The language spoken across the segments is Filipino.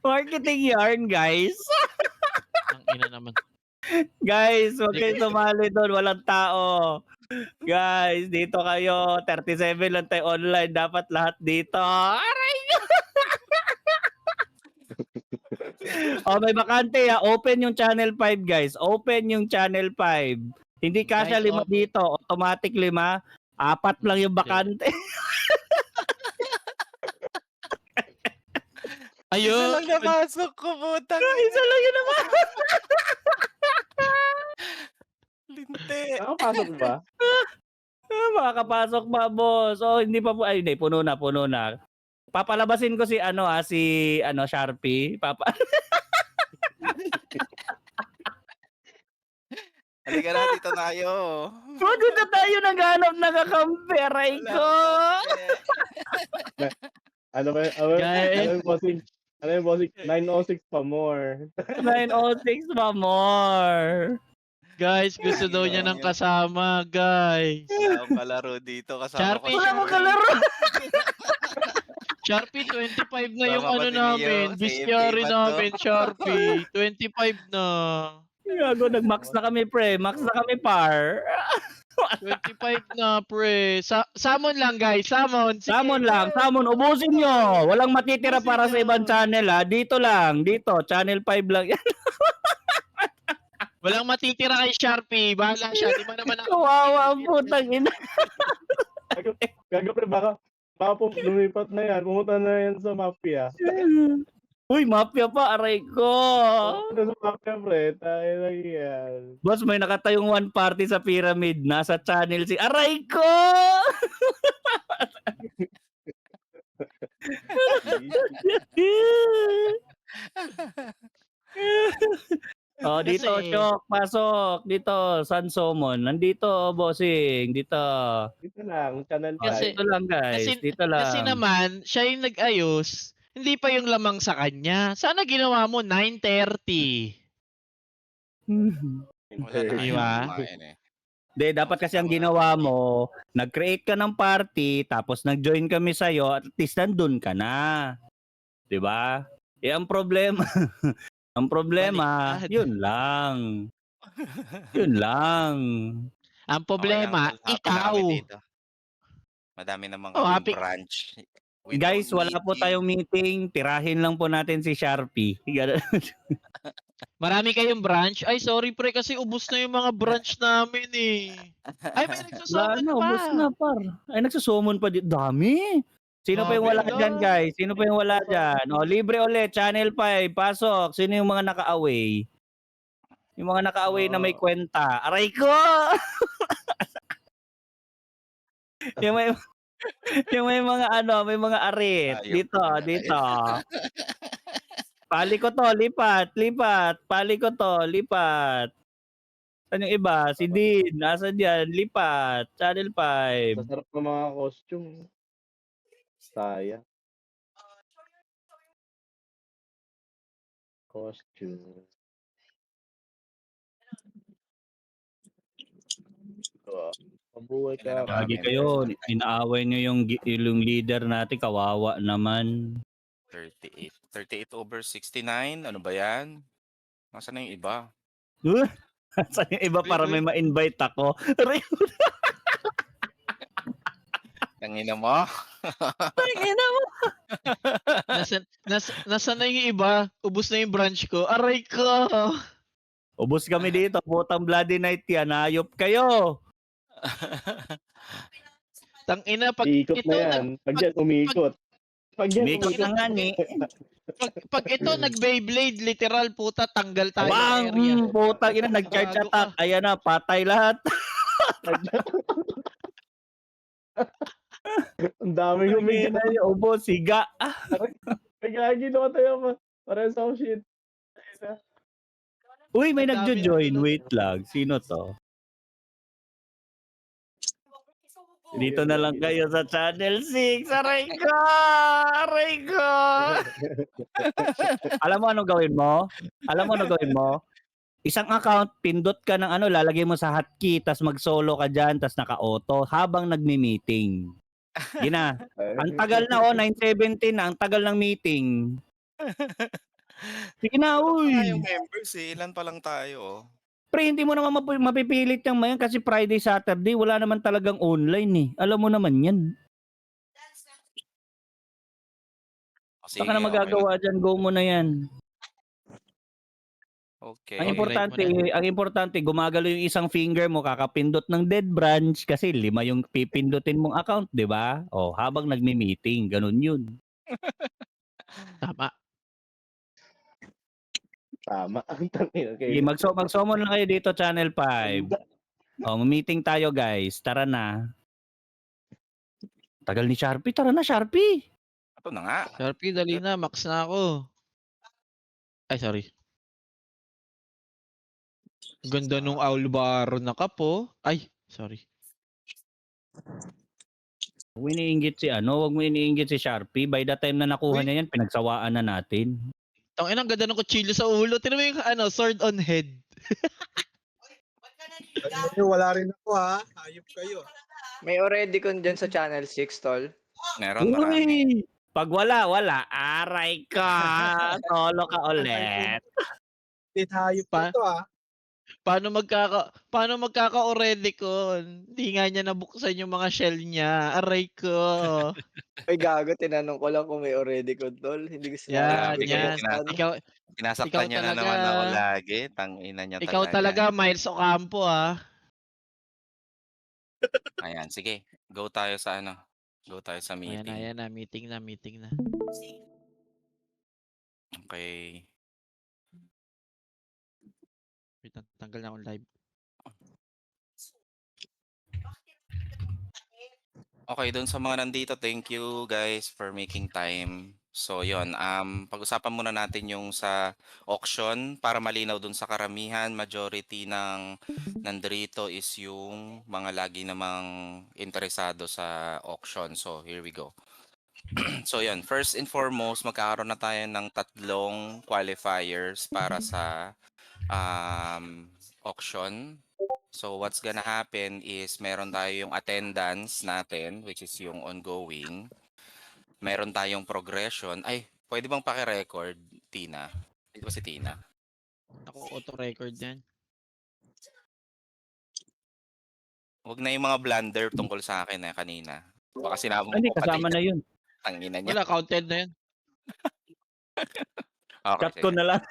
Marketing yarn, guys. Ang ina naman. Guys, huwag kayong sumali doon, walang tao. Guys, dito kayo, 37 lang tayo online, dapat lahat dito. Aray ko! Oh, may bakante ha. Open yung channel 5, guys. Open yung channel 5. Hindi kasya Guys, 5 dito, automatic 5. 4 lang yung bakante. Isa Ayun. lang napasok ko, putang Isa lang yun naman. linte. Nakapasok ba? Makakapasok pa, boss. Oh, hindi pa po. Ay, hindi. Puno na. Papalabasin ko si Sharpie. Halika na, dito tayo. Bro, dito tayo naghanap ng kakampi. Aray ko. Ano ba? Guys. Ano yung bossing? 906 pa more. 906 pa more. Guys, gusto daw niya ng kasama, guys. Wala akong kalaro dito. Kasama Sharpie. ko. Wala mo kalaro. Sharpie, 25 na yung Tama ano ba, namin. Neo? Bistyari Same ba to? namin, Sharpie. 25 na. Gago, nag-max na kami, pre. Max na kami, par. 25 na, pre. Summon lang, guys. Summon. Sige. Samon. Ubusin nyo. Walang matitira para sa ibang channel, ha. Dito lang. Dito. Channel 5 lang yan. Walang matitira kay Sharpie. Bahala siya. Di ba naman ako? Kawawa ang putang ina. Gago pre, baka lumipat na yan. Pumunta na yan sa mafia. Uy, mafia pa. Aray ko. Pumunta sa mafia pre, tayo lang yan. Boss, may nakatayong one party sa pyramid. Nasa channel si... Aray ko! Oh, dito, Kasi- Syok, pasok. Dito, Sansomon. Nandito, bossing. Dito. Dito lang, channel Kasi- Dito lang, guys. Dito lang. Kasi naman, siya yung nag-ayos. Hindi pa yung lamang sa kanya. Sana ginawa mo 9:30. Wala na Di kayo ba? kumain eh. Hindi, dapat kasi ang ginawa mo, nag-create ka ng party, tapos nag-join kami sa'yo, at least nandun ka na. Diba? Eh, ang problema, ang problema, Baliktad. yun lang. Yun lang. Ang problema, Okay lang, ikaw. kami dito. Madami namang Oh, happy- branch. We Guys, don't wala need po you. tayong meeting. Tirahin lang po natin si Sharpie. Ganun. Marami kayong branch? Ay, sorry pre, kasi ubos na yung mga branch namin eh. Ay, may Wala nagsusummon na, pa. ubos na, par. Ay, nagsusumon pa dito. Dami. Sino pa yung wala Dami dyan, na. guys? Sino pa yung wala dyan? O, libre ulit. Channel 5. Pasok. Sino yung mga naka-away? Yung mga naka-away na may kwenta. Aray ko! yung may mga may mga arit. Ayop Dito, na dito. Pali ko to, lipat. Pali ko to, lipat. Saan yung iba? Si Dean. Nasaan yan? Lipat. Channel 5. Sasarap ng mga costume. Saya. Costume. Mabuhay ka. Lagi kayo, inaaway nyo yung leader natin, kawawa naman. 38 over 69. Ano ba yan? Nasaan na yung iba? Saan yung iba para may ma-invite ako? Tangina mo. Tangina mo. Nasaan na yung iba? Ubos na yung branch ko. Aray ko! Ubus kami dito, putang bloody night yan, hayop kayo. Tangina, pag Iikot ito, na yan. Pag yan, umikot. Pag yan, Umikot na nga ni. pag ito nag-Beyblade, literal puta, tanggal tayo sa Bang! area. Putang ina, nag-charge Gago attack. Ayan na, patay lahat. Ang daming Tumingin umikot. na yung ubo, siga. Nagkagi na tayo pa. Parang sa shit. Uy, may Ang dami nagjo-join. na- Wait lang. Sino to? Dito na lang kayo sa Channel 6. Aray ko! Aray ko! Alam mo anong gawin mo? Isang account, pindot ka ng lalagay mo sa hotkey, tas mag-solo ka dyan, tas naka-auto habang nagmi-meeting. Gina. Ang tagal na 9:17 na, ang tagal ng meeting. Sige na, Kulang pa nga yung uy. members ilan pa lang tayo Pre, hindi mo naman mapipilit yung mayan kasi Friday, Saturday, wala naman talagang online Alam mo naman yan. Sige, Baka na okay magagawa dyan, go mo na yan. Okay. Ang Copyright mo importante, gumagalo yung isang finger mo, kakapindot ng dead branch kasi 5 yung pipindutin mong account, di ba? O, habang nagmi-meeting, ganun yun. Tama. Tama. Ang tangin. Sige, Okay. mag-summon lang kayo dito, Channel 5. O, meeting tayo, guys. Tara na. Tagal ni Sharpie. Tara na, Sharpie. Ito na nga. Sharpie, dali na. Max na ako. Ay, sorry. Ganda nung Aulbaro na kapo. Ay, sorry. Huwag mo iniinggit si Sharpie. By the time na nakuha niya yan, pinagsawaan na natin. Tangin, ang ganda ng kutsilyo sa ulo. Tingnan mo yung sword on head. Wala rin ako ha. Hayop kayo. May already con dyan sa Channel 6, tol. Meron marami. Uy! Pag wala. Aray ka. Solo ka ulit. Hayop Pa- ito ha. Paano magkaka-already con? Hindi nga niya nabuksan yung mga shell niya. Aray ko. Ay, gago. Tinanong ko lang kung may already con, tol. Hindi ko Yan, sinabi. yan. Ikaw, Sinasaktan ikaw niya na talaga. naman ako lagi. Tangina niya Ikaw talaga, Miles Ocampo, ah. Ayan, sige. Go tayo sa Go tayo sa meeting. Ayan na. Meeting na. Okay. Wait, tanggal na akong live. Okay, dun sa mga nandito, thank you guys for making time. So, yon pag-usapan muna natin yung sa auction para malinaw dun sa karamihan. Majority ng nandito is yung mga lagi namang interesado sa auction. So, here we go. So, yon first and foremost, magkakaroon na tayo ng 3 qualifiers para sa auction. So what's gonna happen is meron tayo yung attendance natin, which is yung ongoing. Meron tayong progression. Ay, pwede bang paki-record, Tina? Dito ba si Tina? Ako, auto-record yan. Huwag na yung mga blunder tungkol sa akin kanina. Baka sinabi mo Hindi, ko kasama na yun. Tangina niya. Wala, counted na yan. Okay, Cut ko na lang.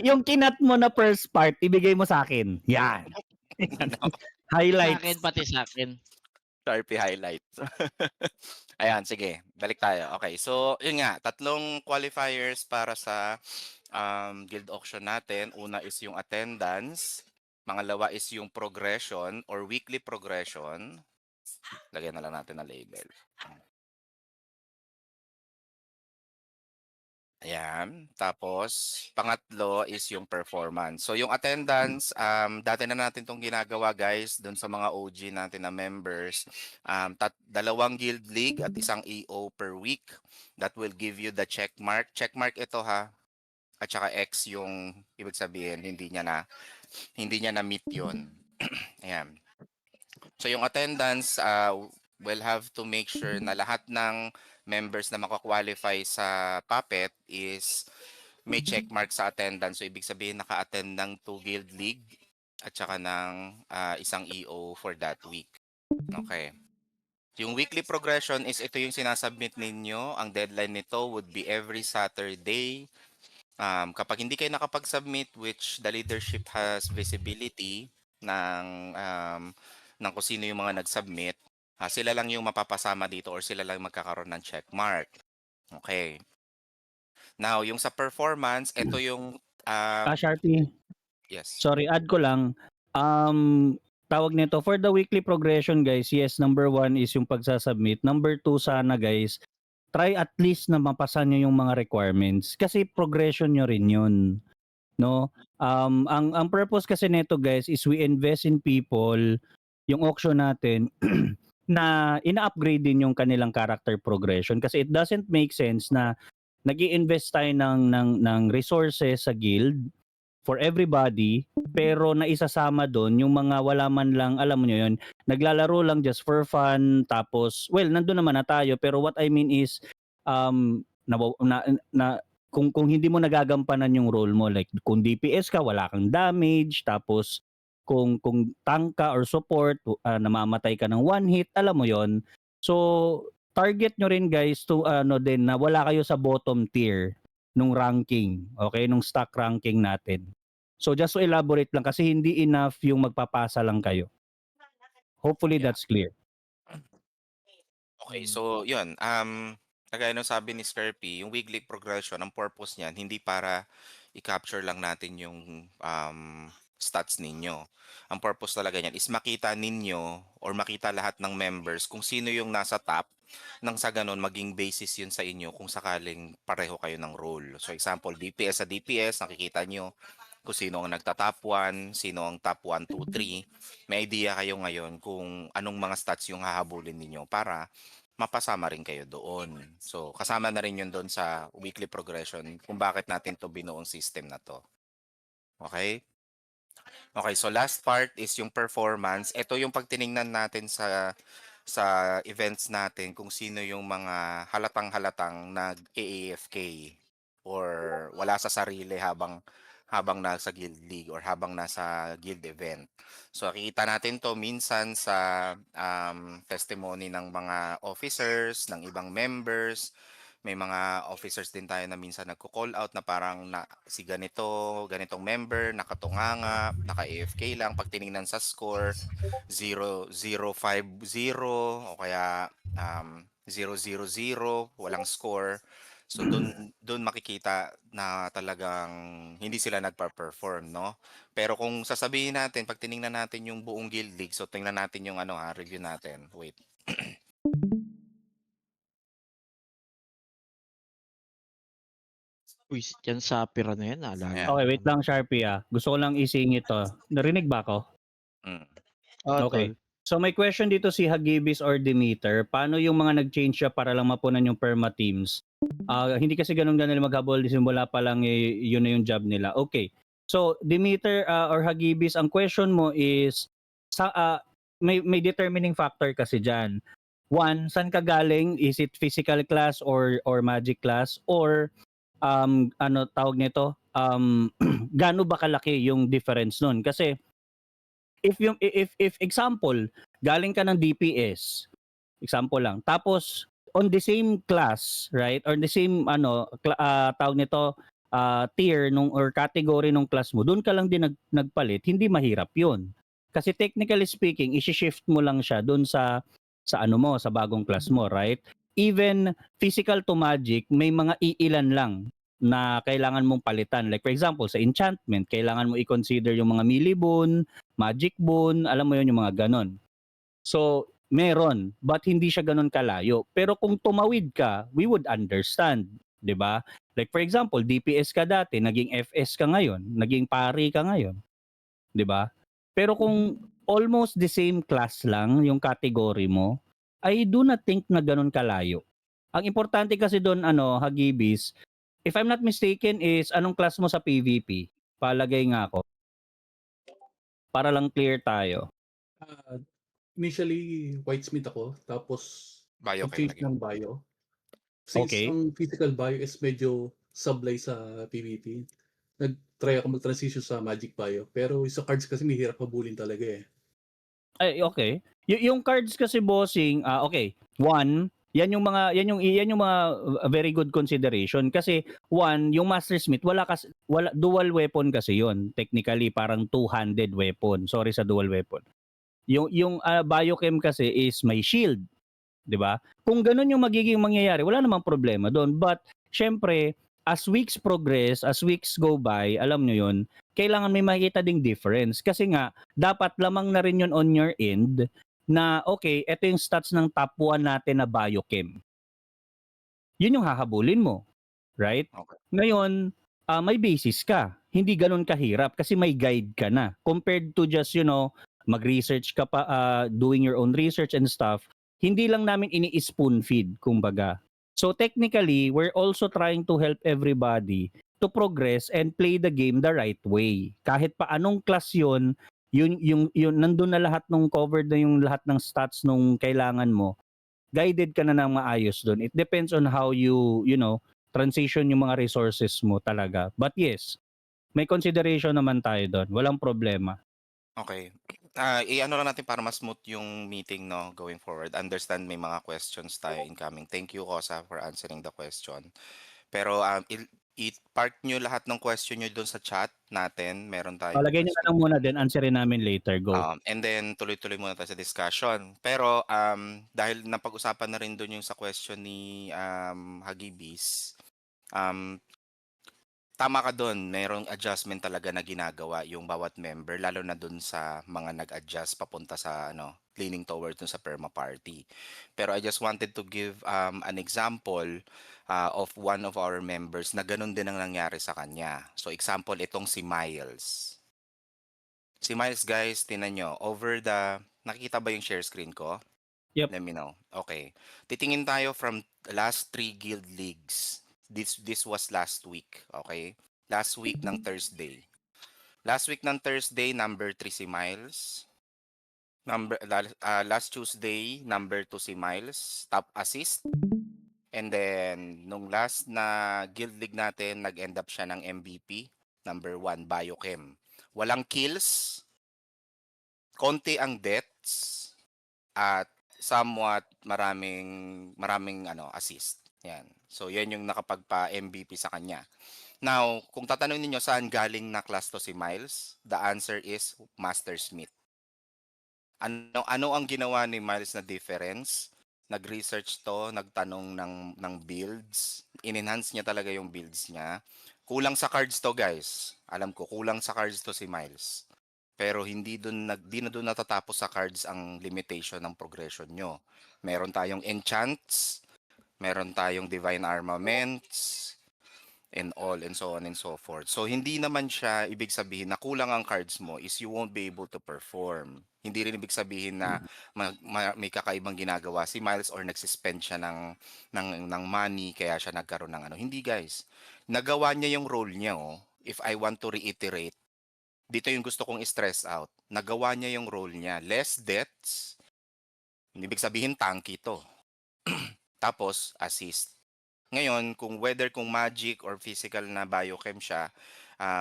yung kinat mo na first part, ibigay mo sa akin. Yan. Sa Highlights. akin, pati sa akin. Sharpie highlights. Ayan, sige. Balik tayo. Okay, so yun nga. 3 qualifiers para sa guild auction natin. Una is yung attendance. Pangalawa is yung progression or weekly progression. Lagyan na lang natin na label. Ayan. Tapos, pangatlo is yung performance. So, yung attendance, dati na natin itong ginagawa, guys, dun sa mga OG natin na members. 2 guild league at 1 EO per week. That will give you the check mark. Check mark ito, ha. At saka X yung ibig sabihin, hindi niya na meet yun. Ayan. So, yung attendance, we'll have to make sure na lahat ng members na makakwalify sa Puppet is may check mark sa attendance. So, ibig sabihin naka-attend ng 2 guild league at saka ng 1 EO for that week. Okay. Yung weekly progression is ito yung sinasubmit ninyo. Ang deadline nito would be every Saturday. Kapag hindi kayo nakapag-submit, which the leadership has visibility ng kung sino yung mga nag-submit, sila lang yung mapapasama dito or sila lang magkakaroon ng check mark. Okay. Now, yung sa performance, ito yung Sharpie. yes. Sorry, add ko lang. Tawag nito, for the weekly progression, guys, yes, number 1 is yung pagsasubmit. Number 2, sana, guys, try at least na mapasa nyo yung mga requirements. Kasi progression nyo rin yun. No? Ang purpose kasi nito, guys, is we invest in people, yung auction natin, na ina-upgrade din yung kanilang character progression. Kasi it doesn't make sense na nag-i-invest tayo ng resources sa guild for everybody, pero naisasama doon yung mga wala man lang, alam mo nyo yun, naglalaro lang just for fun, tapos, well, nandun naman na tayo, pero what I mean is, nawaw na kung hindi mo nagagampanan yung role mo, like kung DPS ka, wala kang damage, tapos kung tank ka or support, namamatay ka ng one hit, alam mo yon. So, target nyo rin guys to ano din na wala kayo sa bottom tier nung ranking, okay? Nung stock ranking natin. So, just to elaborate lang kasi hindi enough yung magpapasa lang kayo. Hopefully Yeah. that's clear. Okay, so yun, kagaya ng sabi ni Scarpy, yung weekly progression, ang purpose niyan, hindi para i-capture lang natin yung stats ninyo. Ang purpose talaga niyan is makita ninyo or makita lahat ng members kung sino yung nasa top nang sa ganun maging basis yun sa inyo kung sakaling pareho kayo ng role. So example, DPS sa DPS, nakikita nyo kung sino ang nagta-top 1, sino ang top 1, 2, 3. May idea kayo ngayon kung anong mga stats yung hahabulin ninyo para mapasama rin kayo doon. So, kasama na rin yun doon sa weekly progression kung bakit natin to binuong system na to. Okay? Okay, so last part is yung performance. Ito yung pagtiningnan natin sa events natin kung sino yung mga halatang-halatang nag-AAFK or wala sa sarili habang nasa guild league or habang nasa guild event. So nakikita natin to minsan sa testimony ng mga officers, ng ibang members. May mga officers din tayo na minsan nagko-call out na parang si ganitong member, nakatunganga, naka-AFK lang. Pag tinignan sa score, 0-0-5-0 o kaya 0-0-0, walang score. So doon makikita na talagang hindi sila nagpa-perform, no? Pero kung sasabihin natin, pag tiningnan natin yung buong guild league, so tingnan natin yung review natin. Wait. Uy, yan Sapira na yan, naalala. Ayan. Okay, wait lang Sharpie Gusto ko lang isingit to. Narinig ba ako? Mm. Okay. So may question dito si Hagibis or Demeter, paano yung mga nag-change siya para lang mapunan yung perma teams? Hindi kasi ganun nila maghabol, simula pa lang yun na yung job nila. Okay. So Demeter or Hagibis, ang question mo is may determining factor kasi diyan. One, saan ka galing? Is it physical class or magic class or ano tawag nito? Gaano ba kalaki yung difference nun? Kasi if example, galing ka ng DPS, example lang, tapos on the same class, right, or the same tawag nito, tier nung or category nung class mo, doon ka lang din nagpalit, hindi mahirap yun. Kasi technically speaking, i-shift mo lang siya doon sa ano mo, sa bagong class mo, right? Even physical to magic, may mga iilan lang na kailangan mong palitan. Like for example, sa enchantment, kailangan mo i-consider yung mga melee boon, magic boon, alam mo yun, yung mga ganon. So, meron, but hindi siya ganon kalayo. Pero kung tumawid ka, we would understand, 'di ba? Like for example, DPS ka dati, naging FS ka ngayon, naging pari ka ngayon, 'di ba? Pero kung almost the same class lang yung category mo, I do not think na ganon kalayo. Ang importante kasi doon Hagibis, if I'm not mistaken is anong class mo sa PVP? Palagay nga ako. Para lang clear tayo. Initially, whitesmith ako. Tapos, Bio kayo nag-change naging. ng bio. Since Okay. ang physical bio is medyo sablay sa PvP, nag-try ako mag-transition sa magic bio. Pero sa cards kasi may hirap habulin talaga eh. Ay, okay. Yung cards kasi bossing, okay. One, yan yung mga very good consideration kasi one, yung Mastersmith wala dual weapon kasi yon. Technically parang two-handed weapon. Sorry sa dual weapon. Yung biochem kasi is may shield, 'di ba? Kung ganun yung magiging mangyayari, wala namang problema doon. But syempre, as weeks progress, as weeks go by, alam nyo yun, kailangan may makita ding difference. Kasi nga, dapat lamang na rin yun on your end na, okay, ito yung stats ng top 1 natin na biochem. Yun yung hahabulin mo. Right? Okay. Ngayon, may basis ka. Hindi ganun kahirap kasi may guide ka na. Compared to just, mag-research ka pa, doing your own research and stuff, hindi lang namin ini-spoon feed, kumbaga. So technically, we're also trying to help everybody to progress and play the game the right way. Kahit pa anong class yun, yung nandun na lahat nung covered na yung lahat ng stats nung kailangan mo, guided ka na ng maayos doon. It depends on how you know, transition yung mga resources mo talaga. But yes, may consideration naman tayo doon. Walang problema. Okay. I-ano lang natin para mas smooth yung meeting, no, going forward. Understand may mga questions tayo incoming. Thank you, Kosa, for answering the question. Pero i-park nyo lahat ng question nyo doon sa chat natin. Meron tayong Palagay nyo na lang muna din, answerin namin later. Go. And then tuloy-tuloy muna tayo sa discussion. Pero dahil napag-usapan na rin doon yung sa question ni Hagibis, tama ka doon, mayroong adjustment talaga na ginagawa yung bawat member, lalo na doon sa mga nag-adjust papunta sa leaning towards dun sa perma party. Pero I just wanted to give an example of one of our members na ganun din ang nangyari sa kanya. So example, itong si Miles. Si Miles, guys, tinan nyo, nakikita ba yung share screen ko? Yep. Let me know. Okay. Titingin tayo from last 3 guild leagues. This was last week, okay? Last week ng Thursday. Last week ng Thursday, number 3 si Miles. Last Tuesday, number 2 si Miles, top assist. And then nung last na guild league natin, nag-end up siya ng MVP, number 1 Biochem. Walang kills, konti ang deaths, at somewhat maraming assist. Yan. So yan yung nakapagpa-MVP sa kanya. Now, kung tatanungin niyo saan galing na class to si Miles, the answer is Master Smith. Ano ang ginawa ni Miles na difference? Nag-research to, nagtanong ng builds, in-enhance niya talaga yung builds niya. Kulang sa cards to, guys. Alam ko, kulang sa cards to si Miles. Pero di na doon natatapos sa cards ang limitation ng progression nyo. Meron tayong enchants, meron tayong divine armaments, and all, and so on and so forth. So hindi naman siya ibig sabihin na kulang ang cards mo is you won't be able to perform. Hindi rin ibig sabihin na may kakaibang ginagawa si Miles or nagsispend siya ng money kaya siya nagkaroon ng Hindi, guys. Nagawa niya yung role niya. If I want to reiterate, dito yung gusto kong i-stress out. Nagawa niya yung role niya. Less deaths. Hindi ibig sabihin tanky to. Tapos, assist. Ngayon, kung magic or physical na biochem siya,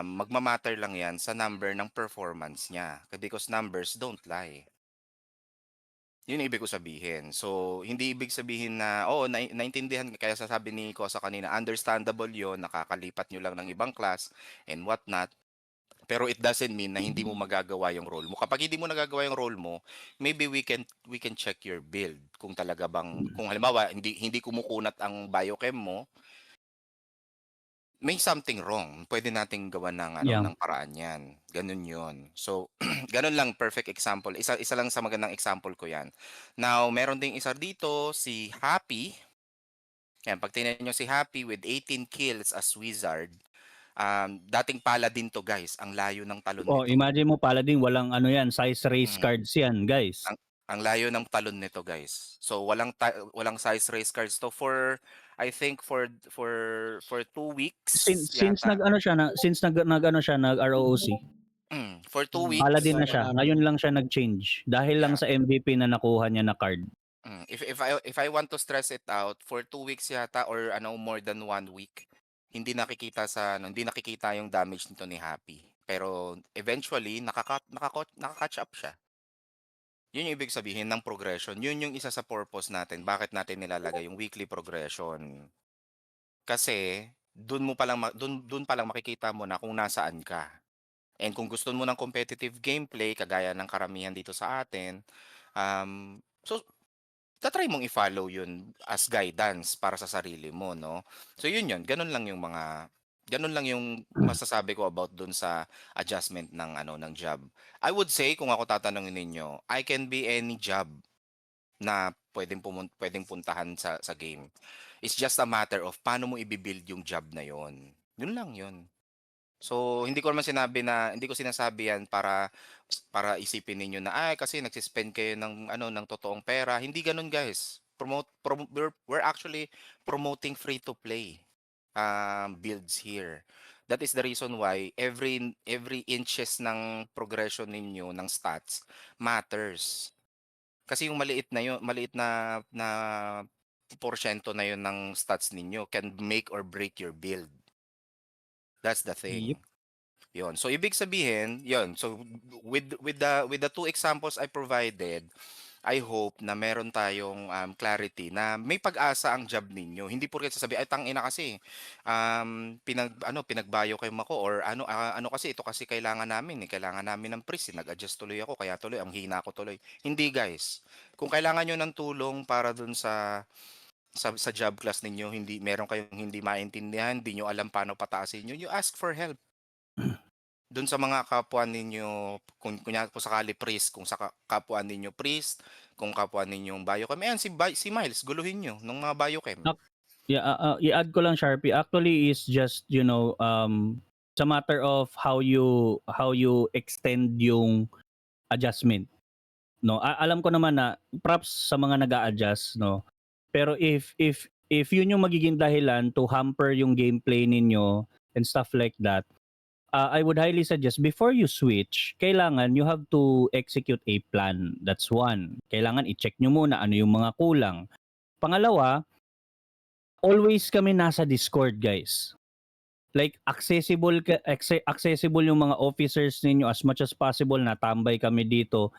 magmamatter lang yan sa number ng performance niya. Because numbers don't lie. Yun ang ibig ko sabihin. So, hindi ibig sabihin na, naintindihan, kaya sasabi ni Kosa kanina, understandable yun, nakakalipat nyo lang ng ibang class and whatnot. Pero it doesn't mean na hindi mo magagawa yung role mo. Kapag hindi mo nagagawa yung role mo, maybe we can check your build. Kung talaga bang, kung halimbawa, hindi kumukunat ang biochem mo, may something wrong. Pwede nating gawa ng paraan yan. Ganun yun. So, ganun lang, perfect example. Isa lang sa magandang example ko yan. Now, meron ding isa dito, si Happy. Yan, pag tingnan nyo si Happy with 18 kills as wizard, dating paladin to, guys. Ang layo ng talon nito. Imagine mo paladin, walang size race cards yan, guys. Ang layo ng talon nito, guys. So walang size race cards to for I think for 2 weeks. Since nag ROOC. For 2 weeks. Paladin na siya. Ngayon lang siya nag-change dahil lang sa MVP na nakuha niya na card. If I want to stress it out, for 2 weeks yata or more than 1 week, hindi nakikita yung damage nito ni Happy. Pero eventually nakaka-catch up siya. Yun yung ibig sabihin ng progression. Yun yung isa sa purpose natin. Bakit natin nilalagay yung weekly progression? Kasi doon pa lang makikita mo na kung nasaan ka. And kung gusto mo ng competitive gameplay, kagaya ng karamihan dito sa atin, so tatry mong i-follow yun as guidance para sa sarili mo, no? So yun. Ganun lang yung masasabi ko about dun sa adjustment ng job. I would say, kung ako tatanungin ninyo, I can be any job na pwedeng puntahan sa game. It's just a matter of paano mo i-build yung job na yon. Yun lang yun. So, hindi ko sinasabi yan para isipin ninyo na kasi nagsispend kayo ng totoong pera. Hindi ganun, guys. We're actually promoting free to play builds here. That is the reason why every inches ng progression ninyo ng stats matters. Kasi yung maliit na porsyento na yun ng stats ninyo can make or break your build. That's the thing. Yon. So ibig sabihin, yon. So with the two examples I provided, I hope na meron tayong clarity na may pag-asa ang job ninyo. Hindi porket sasabi ay tangina kasi pinagbayo kay Mako or ano kasi ito kasi kailangan namin ng priest, nag-adjust tuloy ako kaya tuloy ang hina ko tuloy. Hindi guys. Kung kailangan niyo ng tulong para dun sa job class ninyo, meron kayong hindi maintindihan, hindi nyo alam paano pataasin yun, you ask for help. Doon sa mga kapwa ninyo, kung kunya po sakali priest, kung sa kapwa ninyo priest, kung kapwa ninyong biochem, ayan si Miles, guluhin nyo nung mga biochem. Yeah, i-add ko lang, Sharpie. Actually is just, it's a matter of how you extend yung adjustment. No, alam ko naman na props sa mga nag-a-adjust, no. Pero if yun yung magiging dahilan to hamper yung gameplay ninyo and stuff like that, I would highly suggest before you switch, kailangan you have to execute a plan. That's one. Kailangan i-check nyo muna ano yung mga kulang. Pangalawa, always kami nasa Discord, guys. Like accessible yung mga officers ninyo as much as possible, na tambay kami dito.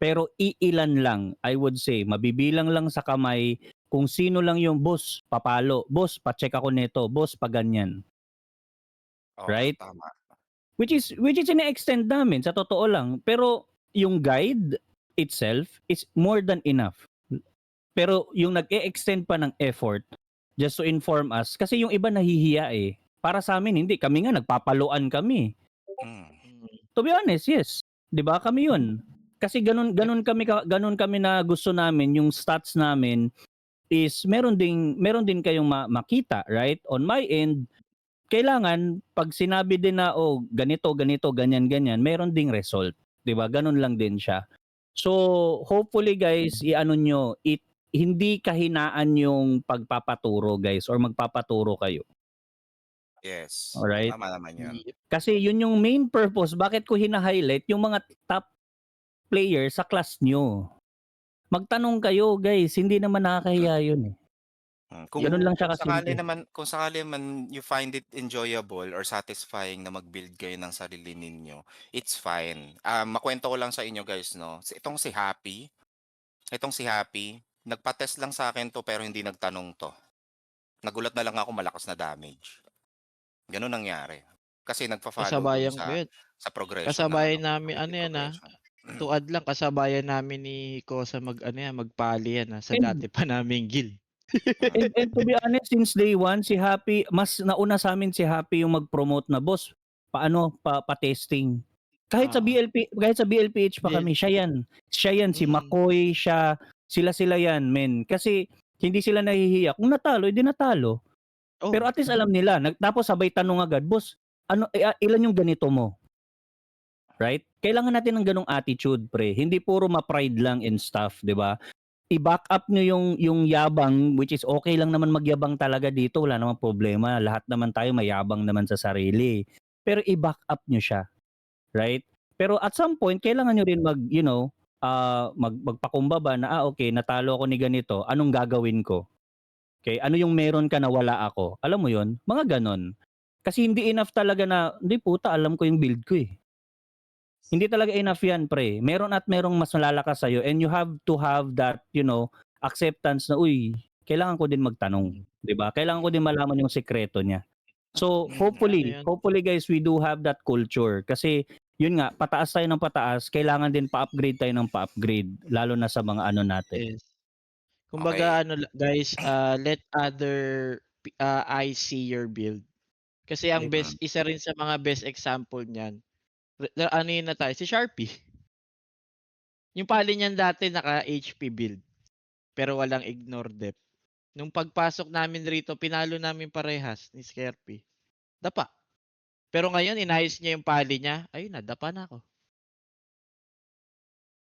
Pero iilan lang, I would say, mabibilang lang sa kamay kung sino lang yung boss, papalo. Boss, pa-check ako nito. Boss, pa ganyan. Oo, Right? Tama. Which is ina-extend namin, sa totoo lang. Pero yung guide itself is more than enough. Pero yung nag-e-extend pa ng effort just to inform us, kasi yung iba nahihiya eh. Para sa amin, hindi. Kami nga, nagpapaluan kami. To be honest, yes. 'Di ba? Kami 'yun. Kasi ganun kami na gusto namin yung stats namin is meron din kayong makita, right? On my end, kailangan pag sinabi din na ganito, ganyan, meron ding result, 'di ba? Ganun lang din siya. So, hopefully guys, i-ano nyo, hindi kahinaan yung pagpapaturo guys or magpapaturo kayo. Yes. Alright. Tama naman yun. Kasi yun yung main purpose. Bakit ko hina-highlight yung mga top player sa class nyo? Magtanong kayo, guys. Hindi naman nakakahiya yun eh. Ganun lang siya kasimple. Kung sakali man you find it enjoyable or satisfying na mag-build kayo ng sarili ninyo, it's fine. Makwento ko lang sa inyo guys, no. Itong si Happy, nagpa-test lang sa akin to pero hindi nagtanong to. Nagulat na lang ako, malakas na damage. Ganun nangyari. Kasi nagpa-follow Kasabayan dun ko yun. sa progression. Kasabayan namin, to add lang, kasabayan namin ni Kosa magpali yan sa dati pa naming guild. And to be honest, since day one, si Happy, mas nauna sa amin si Happy yung mag-promote na, boss, pa-testing. Kahit sa BLPH pa kami, siya yan, si McCoy, sila yan, men. Kasi hindi sila nahihiya. Kung natalo, edi natalo. Pero at least alam nila. Tapos sabay tanong agad, boss, ilan yung ganito mo? Right? Kailangan natin ng ganong attitude, pre. Hindi puro ma-pride lang and stuff, 'di ba? I-back up nyo yung yabang, which is okay lang naman magyabang talaga dito, wala namang problema. Lahat naman tayo mayabang naman sa sarili. Pero i-back up nyo siya. Right? Pero at some point, kailangan nyo rin magpakumbaba na, okay, natalo ako ni ganito, anong gagawin ko? Okay, ano yung meron ka na wala ako? Alam mo yun? Mga ganon. Kasi hindi enough talaga na, hindi puta, alam ko yung build ko eh. Hindi talaga enough yan, pre. Meron at merong mas malalakas sa'yo and you have to have that, acceptance na, kailangan ko din magtanong. 'Di ba? Kailangan ko din malaman yung sekreto niya. So, hopefully guys, we do have that culture. Kasi, yun nga, pataas tayo ng pataas, kailangan din pa-upgrade tayo ng pa-upgrade. Lalo na sa mga ano natin. Yes. Kumbaga, guys, let other eyes see your build. Kasi ang isa rin sa mga best example niyan, yun na tayo, si Sharpie. Yung pali niyan dati naka-HP build, pero walang ignore depth. Nung pagpasok namin rito, pinalo namin parehas ni Sharpie. Dapa. Pero ngayon, inayos niya yung pali niya, ayun na, dapa na ako.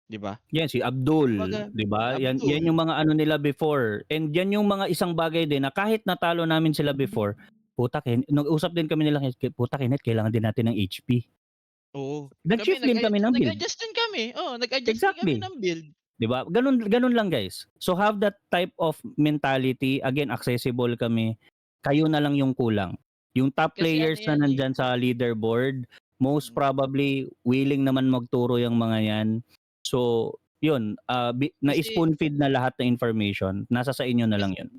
Diba? Yan, si Abdul. Diba? Yan yung mga ano nila before. And yan yung mga isang bagay din na kahit natalo namin sila before, puta nag-usap din kami nila, puta Kenneth, kailangan din natin ng HP. Oo. Nag-shift din kami ng build. Nag-adjust din kami. Oo, nag-adjust din kami Exactly. ng build. 'Di ba? Ganun lang guys. So have that type of mentality. Again, accessible kami. Kayo na lang yung kulang. Yung top Kasi ano players yan na eh. nandyan sa leaderboard, most Mm. probably willing naman magturo yung mga yan. So, yun, Kasi na-spoon feed na lahat ng information. Nasa sa inyo na lang yun.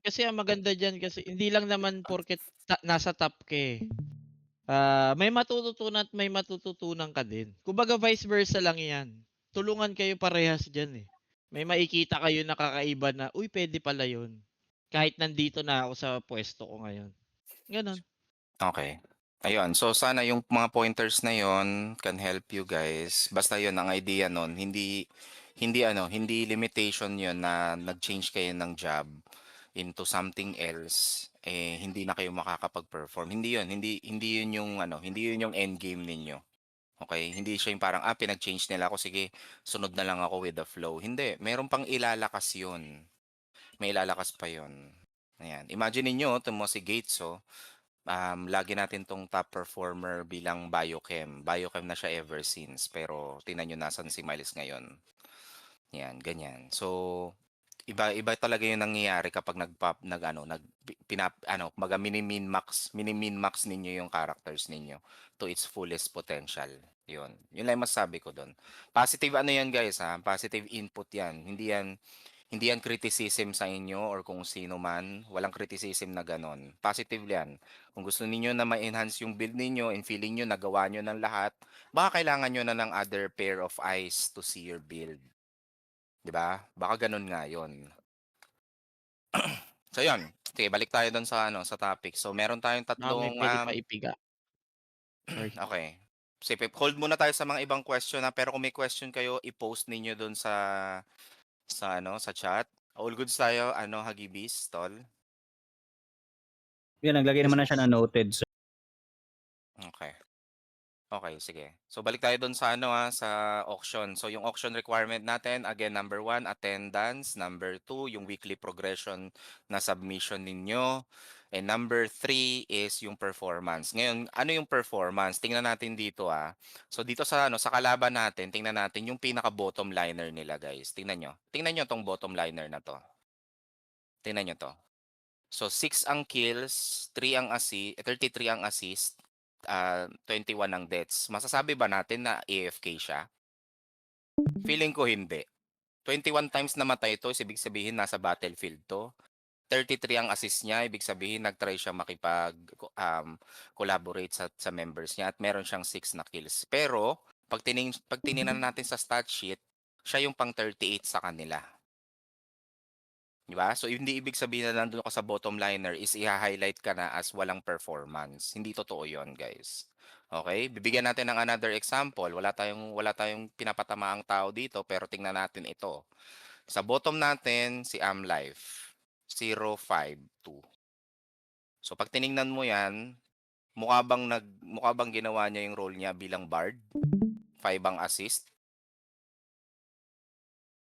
kasi ang maganda diyan kasi hindi lang naman porket nasa top ka eh. May matututunan at may matututunan ka din. Kumbaga vice versa lang 'yan. Tulungan kayo parehas diyan eh. May makikita kayo na kakaiba na, uy, pwede pala 'yun. Kahit nandito na ako sa pwesto ko ngayon. Gano'n. Okay. Ayun, so sana yung mga pointers na yon can help you guys. Basta yon ang idea nun, hindi limitation yon na nag-change kayo ng job into something else, eh hindi na kayo makakapag-perform. Hindi yun yung hindi yun yung end game ninyo. Okay? Hindi siya yung parang pinag-change nila ako, sige, sunod na lang ako with the flow. Hindi, meron pang ilalakas yun. May ilalakas pa yun. Ayan. Imagine niyo, mo si Gates, lagi natin tong top performer bilang biochem. Biochem na siya ever since. Pero tingnan nyo nasan si Miles ngayon. Yan, ganyan. So, iba talaga yung nangyayari kapag mini-min max ninyo yung characters ninyo to its fullest potential. Yun. Yun lang masasabi ko doon. Positive yan guys ha. Positive input yan. Hindi yan criticism sa inyo or kung sino man. Walang criticism na ganon. Positive yan. Kung gusto ninyo na ma-enhance yung build ninyo and feeling nyo nagawa nyo ng lahat, baka kailangan nyo na ng other pair of eyes to see your build. 'Di ba? Baka ganon nga yon. So yun. Okay, balik tayo doon sa topic. So meron tayong May tatlong pwede pa ipiga. Sorry. okay. Sige, hold muna tayo sa mga ibang question pero kung may question kayo, i-post ninyo doon sa chat. All goods tayo, Hagibis, tol. Yan, naglagay naman na siya na noted. So, Okay. Okay, sige. So balik tayo doon sa auction. So yung auction requirement natin, again, number 1, attendance. Number 2, yung weekly progression na submission ninyo. And number 3 is yung performance. Ngayon, ano yung performance? Tingnan natin dito So dito sa kalaban natin, tingnan natin yung pinaka bottom liner nila, guys. Tingnan nyo. Tingnan nyo tong bottom liner na to. Tingnan nyo to. So 6 ang kills, 33 ang assist, 21 ang deaths. Masasabi ba natin na AFK siya? Feeling ko hindi. 21 times namatay ito, ibig sabihin nasa battlefield to. 33 ang assist niya, ibig sabihin nagtry siya collaborate sa members niya at meron siyang 6 na kills. Pero pag tiningnan natin sa stat sheet, siya yung pang 38 sa kanila. Diba? So, hindi ibig sabihin na nandun ka sa bottom liner is i-highlight ka na as walang performance. Hindi totoo yon, guys. Okay? Bibigyan natin ng another example. Wala tayong pinapatamaang tao dito, pero tingnan natin ito. Sa bottom natin, si Amlife. 052. So, pag tiningnan mo yan, mukha bang ginawa niya yung role niya bilang Bard? 5 ang assist.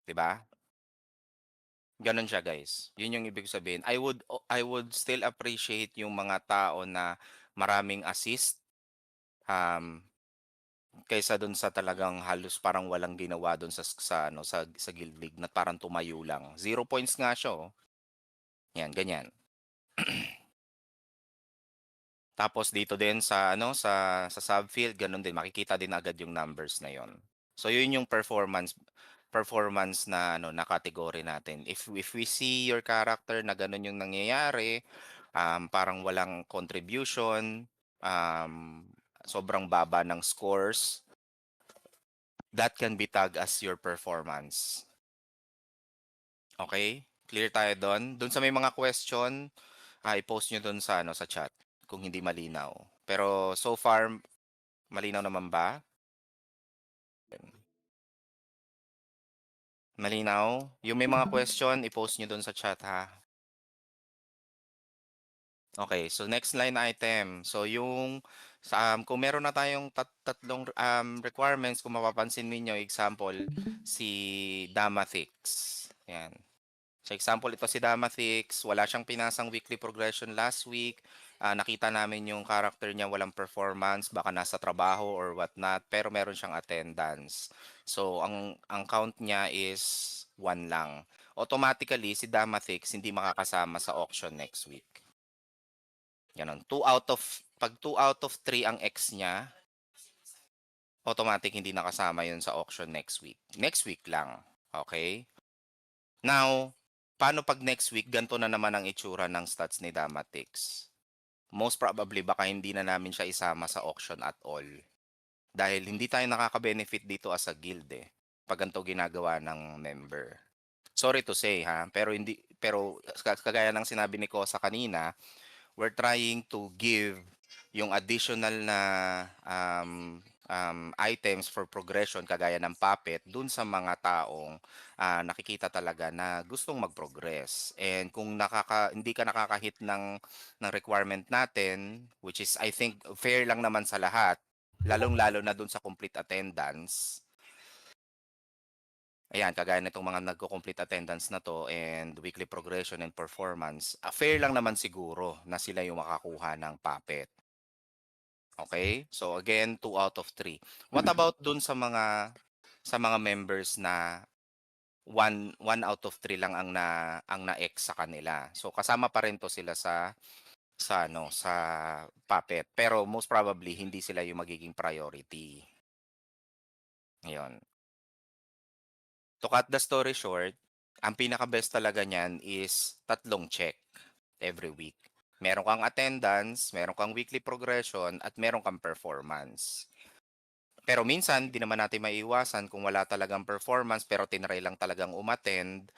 Diba? Ganon siya, guys. Yun yung ibig sabihin. I would still appreciate yung mga tao na maraming assist kaysa dun sa talagang halos parang walang ginawa dun sa Guild League na parang tumayo lang. 0 points nga siya, oh. Yan, ganyan. Tapos dito din sa subfield, ganun din, makikita din agad yung numbers na yon. So yun yung performance na category natin. If we see your character na ganun yung nangyayari, parang walang contribution, sobrang baba ng scores, that can be tagged as your performance. Okay? Clear tayo doon? Doon sa may mga question, i-post nyo doon sa chat kung hindi malinaw. Pero so far, malinaw naman ba? Malinaw? Yung may mga question, i-post nyo doon sa chat, ha? Okay, so next line item. So kung meron na tayong tatlong requirements, kung mapapansin niyo example, si Damathix. Yan. So example, ito si Damathix, wala siyang pinasang weekly progression last week, nakita namin yung character niya walang performance, baka nasa trabaho or what not, pero meron siyang attendance. So ang count niya is 1 lang. Automatically si Damathix hindi makakasama sa auction next week. Ganon. 2 out of pag 2 out of 3 ang X niya, automatic hindi nakasama yun sa auction next week. Next week lang. Okay? Now, paano pag next week ganito na naman ang itsura ng stats ni Damathix? Most probably baka hindi na namin siya isama sa auction at all. Dahil hindi tayo nakaka-benefit dito as a guild pag ganito ginagawa ng member. Sorry to say pero kagaya ng sinabi ni Kosa kanina, we're trying to give yung additional na items for progression kagaya ng puppet dun sa mga taong nakikita talaga na gustong mag-progress. And kung hindi ka nakaka-hit ng requirement natin, which is I think fair lang naman sa lahat, lalong-lalo na dun sa complete attendance. Ayan, kagaya nitong mga nagko-complete attendance na to and weekly progression and performance, fair lang naman siguro na sila yung makakuha ng puppet. Okay? So again, 2 out of 3. What about dun sa mga members na 1 out of 3 lang ang na-X sa kanila. So kasama pa rin to sila sa puppet. Pero most probably hindi sila yung magiging priority. Ngayon. To cut the story short, ang pinaka-best talaga niyan is 3 check every week. Meron kang attendance, meron kang weekly progression, at meron kang performance. Pero minsan, di naman natin maiiwasan kung wala talagang performance pero tinry lang talagang umattend,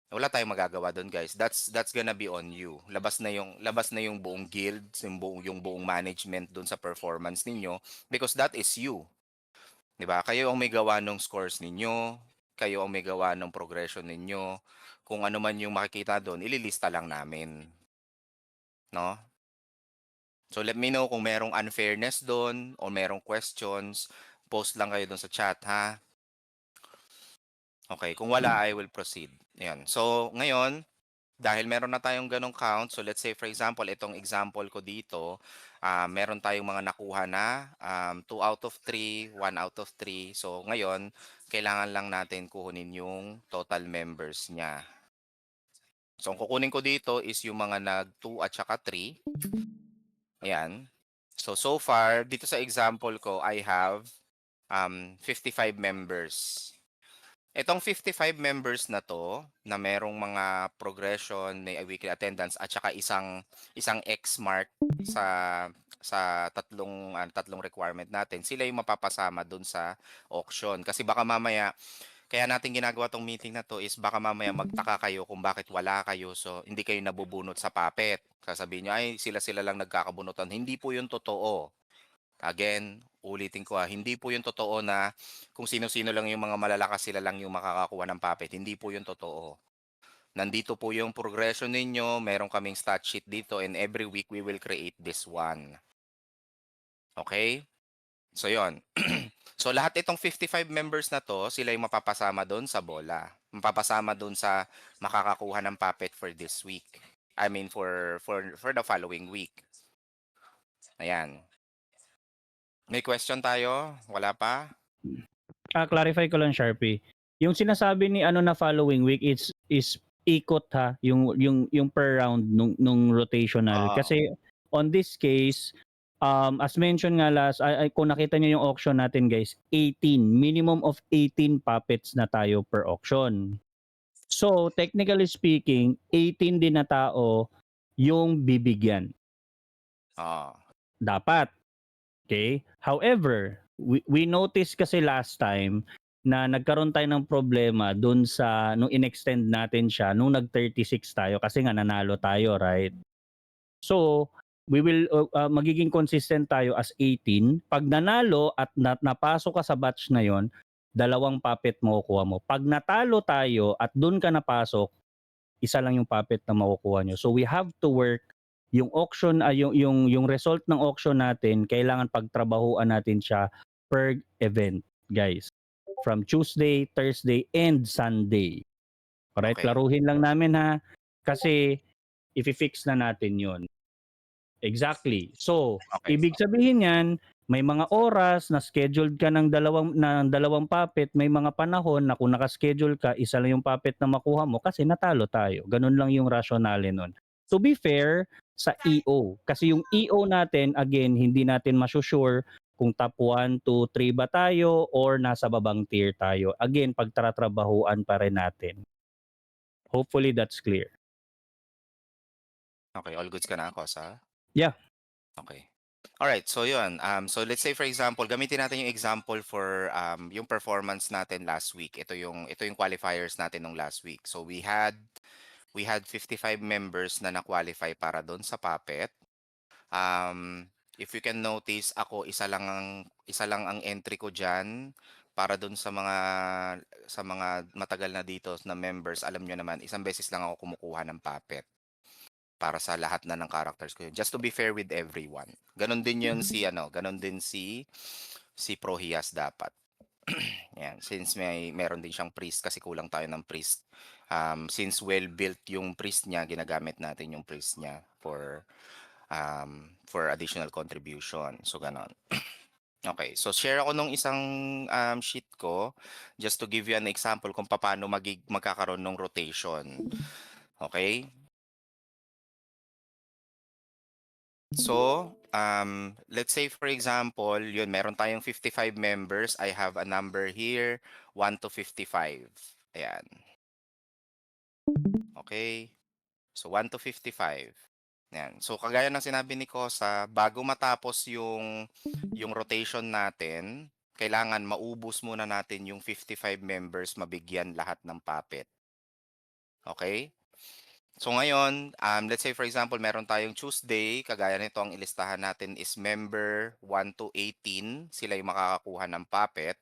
wala tayong magagawa doon, guys. That's gonna be on you. Labas na yung buong guild, yung buong management doon sa performance ninyo because that is you. 'Di ba? Kayo ang may gawa ng scores ninyo, kayo ang may gawa ng progression ninyo. Kung ano man yung makikita doon, ililista lang namin. No? So let me know kung merong unfairness doon o merong questions, post lang kayo doon sa chat, ha? Okay, kung wala, I will proceed. Ayan. So ngayon, dahil meron na tayong ganong count, so let's say for example, itong example ko dito, meron tayong mga nakuha na 2 out of 3, 1 out of 3. So ngayon, kailangan lang natin kunin yung total members niya. So ang kukunin ko dito is yung mga nag-2 at saka 3. Ayan. So far, dito sa example ko, I have 55 members. Itong 55 members na to, na merong mga progression, may weekly attendance, at saka isang X mark sa tatlong requirement natin, sila yung mapapasama dun sa auction. Kasi baka mamaya, kaya natin ginagawa tong meeting na to is baka mamaya magtaka kayo kung bakit wala kayo, so hindi kayo nabubunot sa puppet. Sasabihin nyo, ay sila lang nagkakabunutan. Hindi po yun totoo. Again, ulitin ko hindi po yung totoo na kung sino-sino lang yung mga malalakas sila lang yung makakakuha ng puppet. Hindi po yung totoo. Nandito po yung progression ninyo, meron kaming stat sheet dito and every week we will create this one. Okay? So yon. So lahat itong 55 members na to, sila yung mapapasama doon sa bola. Mapapasama doon sa makakakuha ng puppet for this week. I mean for the following week. Ayan. May question tayo? Wala pa? Clarify ko lang, Sharpie. Yung sinasabi ni na following week is ikot ha, yung per round nung rotational. Kasi on this case, as mentioned nga last, kung nakita niyo yung auction natin, guys, 18, minimum of 18 puppets na tayo per auction. So, technically speaking, 18 din na tao yung bibigyan. Dapat. Okay? However, we noticed kasi last time na nagkaroon tayo ng problema dun sa nung in-extend natin siya nung nag-36 tayo kasi nga nanalo tayo, right? So, we will magiging consistent tayo as 18. Pag nanalo at napasok ka sa batch na yon, 2 puppet makukuha mo. Pag natalo tayo at dun ka napasok, 1 lang yung puppet na makukuha nyo. So we have to work yung auction yung result ng auction natin, kailangan pagtrabahuan natin siya per event, guys. From Tuesday, Thursday, and Sunday. Alright, Okay. klaruhin lang namin ha kasi i-fix na natin 'yon. Exactly. So, Okay. ibig sabihin niyan, may mga oras na scheduled ka ng dalawang puppet, may mga panahon na kung naka-schedule ka, isa lang yung puppet na makuha mo kasi natalo tayo. Ganun lang yung rationale nun. To be fair sa EO, kasi yung EO natin, again, hindi natin masusure kung top 1, 2, 3 ba tayo or nasa babang tier tayo. Again, pagtatrabahuan pa rin natin. Hopefully that's clear. Okay, all goods ka na, Kosa? Yeah. Okay. Alright, so yun. So let's say for example, gamitin natin yung example for yung performance natin last week. Ito yung qualifiers natin nung last week. So we had 55 members na na-qualify para doon sa puppet. If you can notice, ako isa lang ang entry ko diyan para doon sa mga matagal na dito na members. Alam nyo naman, isang beses lang ako kumukuha ng puppet para sa lahat na ng characters ko yun. Just to be fair with everyone. Ganon din yun ganon din si Prohias dapat. Yan, since meron din siyang priest kasi kulang tayo ng priest. Since well built yung priest niya, ginagamit natin yung priest niya for additional contribution. So ganon. Okay, so share ako nung isang sheet ko just to give you an example kung paano magkakaroon ng rotation. Okay? So, let's say for example, yun, meron tayong 55 members. I have a number here, 1 to 55. Ayan. Okay. So, 1 to 55. Ayan. So, kagaya ng sinabi ni Kosa, bago matapos yung rotation natin, kailangan maubos muna natin yung 55 members, mabigyan lahat ng puppet. Okay? So ngayon, let's say for example, meron tayong Tuesday, kagaya nito ang ilistahan natin is member 1 to 18, sila yung makakakuha ng puppet.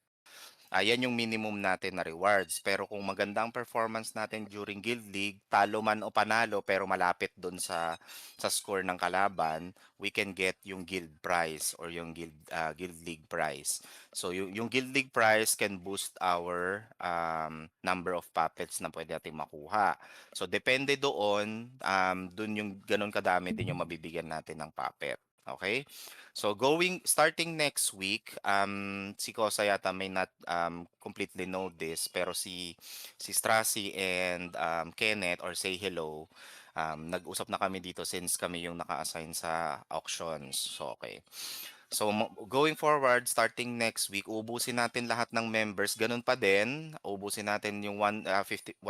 Yan yung minimum natin na rewards. Pero kung maganda ang performance natin during Guild League, talo man o panalo pero malapit dun sa score ng kalaban, we can get yung Guild Prize or yung Guild League Prize. So yung Guild League Prize can boost our number of puppets na pwede natin makuha. So depende doon, dun yung ganun kadami din yung mabibigyan natin ng puppet. Okay? So starting next week, si Kosa yata may not completely know this, pero si Strassi and Kenneth or Say Hello, nag-usap na kami dito since kami yung naka-assign sa auctions. So okay. So going forward, starting next week, ubusin natin lahat ng members. Ganun pa din, ubusin natin yung 1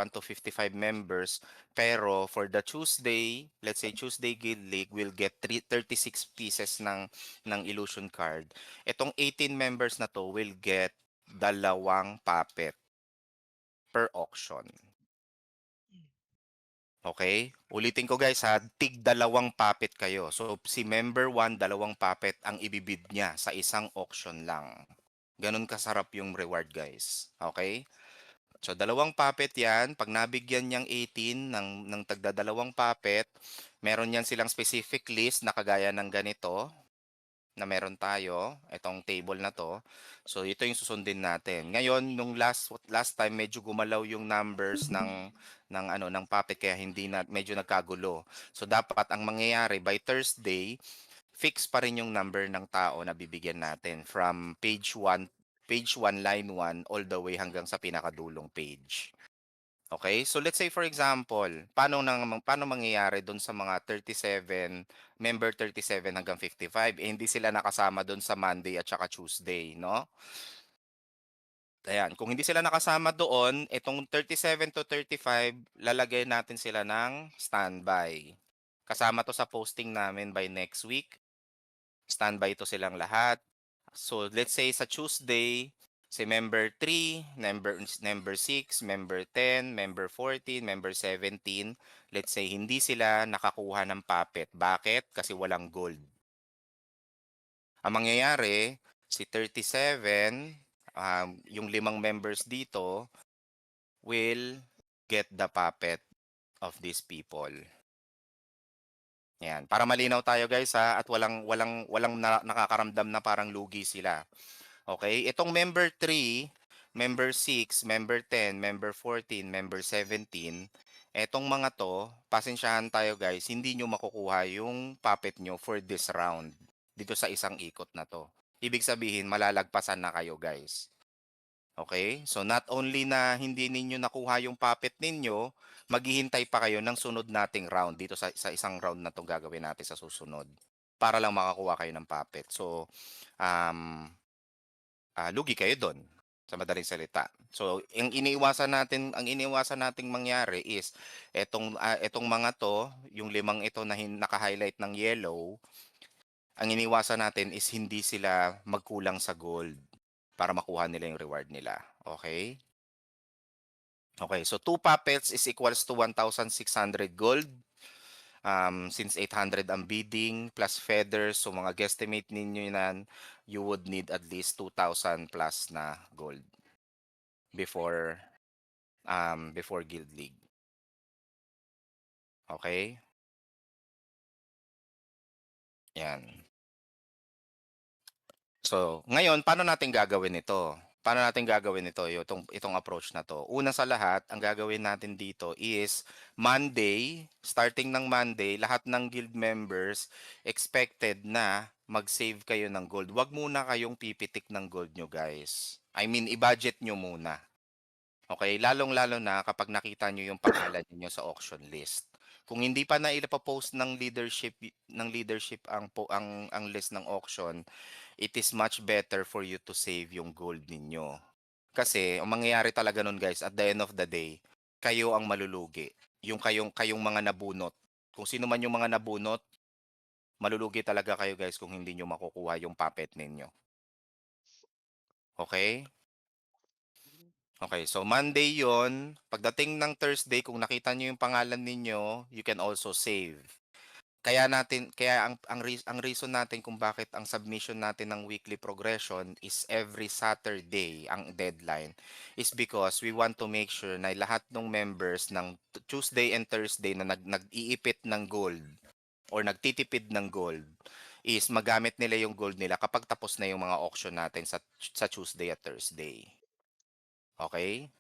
to 55 members. Pero for the Tuesday, let's say Tuesday Guild League, we'll get 36 pieces ng illusion card. Itong 18 members na to will get 2 puppet per auction. Okay? Ulitin ko guys ha, tig 2 puppet kayo. So si member 1, 2 puppet ang ibibid niya sa isang auction lang. Ganun kasarap yung reward guys. Okay? So 2 puppet yan. Pag nabigyan niyang 18 ng tagda 2 puppet, meron yan silang specific list na kagaya ng ganito na meron tayo, itong table na to. So ito yung susundin natin. Ngayon, nung last time medyo gumalaw yung numbers ng puppet kaya medyo nagkagulo. So dapat ang mangyayari by Thursday, fix pa rin yung number ng tao na bibigyan natin from page 1 line 1 all the way hanggang sa pinakadulong page. Okay? So let's say for example, paano mangyayari doon sa mga member 37 hanggang 55? Hindi sila nakasama doon sa Monday at saka Tuesday, no? Ayan, kung hindi sila nakasama doon, itong 37 to 35, lalagay natin sila ng standby. Kasama to sa posting namin by next week. Standby to silang lahat. So let's say sa Tuesday, si member 3, member 6, member 10, member 14, member 17, let's say hindi sila nakakuha ng puppet. Bakit? Kasi walang gold. Ang mangyayari, si 37, yung 5 members dito will get the puppet of these people. Yan, para malinaw tayo guys ha, at walang nakakaramdam na parang lugi sila. Okay, itong member 3, member 6, member 10, member 14, member 17, etong mga to, pasensyahan tayo guys, hindi nyo makukuha yung puppet nyo for this round dito sa isang ikot na to. Ibig sabihin, malalagpasan na kayo guys. Okay? So not only na hindi ninyo nakuha yung puppet ninyo, maghihintay pa kayo ng sunod nating round dito sa isang round na itong gagawin natin sa susunod para lang makakuha kayo ng puppet. So, lugi kayo doon sa madaling salita. So, ang iniiwasan nating mangyari is etong mga to, yung limang ito na naka-highlight ng yellow, ang iniwasan natin is hindi sila magkulang sa gold para makuha nila yung reward nila. Okay? Okay, so 2 puppets is equals to 1,600 gold. Since 800 ang bidding plus feathers, so mga guesstimate ninyo yan, you would need at least 2,000 plus na gold before Guild League. Okay? Yan. So, ngayon, paano natin gagawin ito? Paano natin gagawin ito, itong approach na to? Una sa lahat, ang gagawin natin dito is Monday, starting ng Monday, lahat ng guild members expected na mag-save kayo ng gold. Huwag muna kayong pipitik ng gold nyo, guys. I mean, i-budget nyo muna. Okay? Lalong-lalo na kapag nakita nyo yung pangalan niyo sa auction list. Kung hindi pa na ipapost ng leadership ang list ng auction, it is much better for you to save yung gold ninyo. Kasi ang mangyayari talaga nun guys, at the end of the day, kayo ang malulugi. Yung kayong mga nabunot. Kung sino man yung mga nabunot, malulugi talaga kayo guys kung hindi nyo makukuha yung puppet ninyo. Okay? Okay, so Monday yon. Pagdating ng Thursday, kung nakita nyo yung pangalan ninyo, you can also save. Kaya ang reason natin kung bakit ang submission natin ng weekly progression is every Saturday ang deadline is because we want to make sure na lahat ng members ng Tuesday and Thursday na nag-iipit ng gold or nagtitipid ng gold is magamit nila yung gold nila kapag tapos na yung mga auction natin sa Tuesday at Thursday. Okay?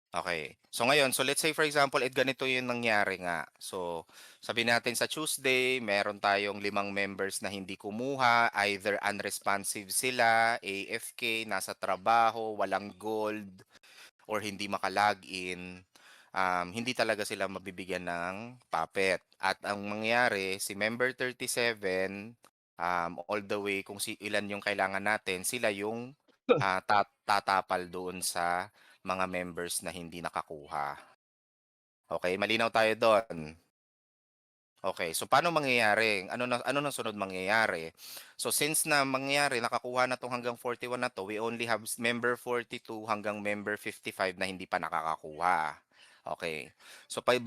Okay. So ngayon, so let's say for example, ganito yung nangyari nga. So sabihin natin sa Tuesday, meron tayong 5 members na hindi kumuha, either unresponsive sila, AFK, nasa trabaho, walang gold, or hindi makalagin. Hindi talaga sila mabibigyan ng puppet. At ang mangyayari, si member 37, all the way kung ilan yung kailangan natin, sila yung tatapal doon sa mga members na hindi nakakuha. Okay, malinaw tayo doon. Okay, so paano mangyayari? Ano na sunod mangyayari? So since na mangyayari, nakakuha na tong hanggang 41 na to, we only have member 42 hanggang member 55 na hindi pa nakakakuha. Okay. So by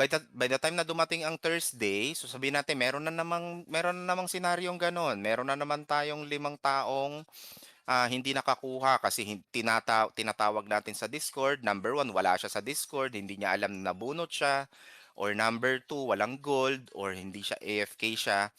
the time na dumating ang Thursday, so sabihin natin meron na namang senaryong ganon. Meron na naman tayong 5 taong hindi nakakuha kasi tinatawag natin sa Discord. Number 1, wala siya sa Discord, hindi niya alam na nabunot siya. Or number 2, walang gold or hindi siya AFK siya.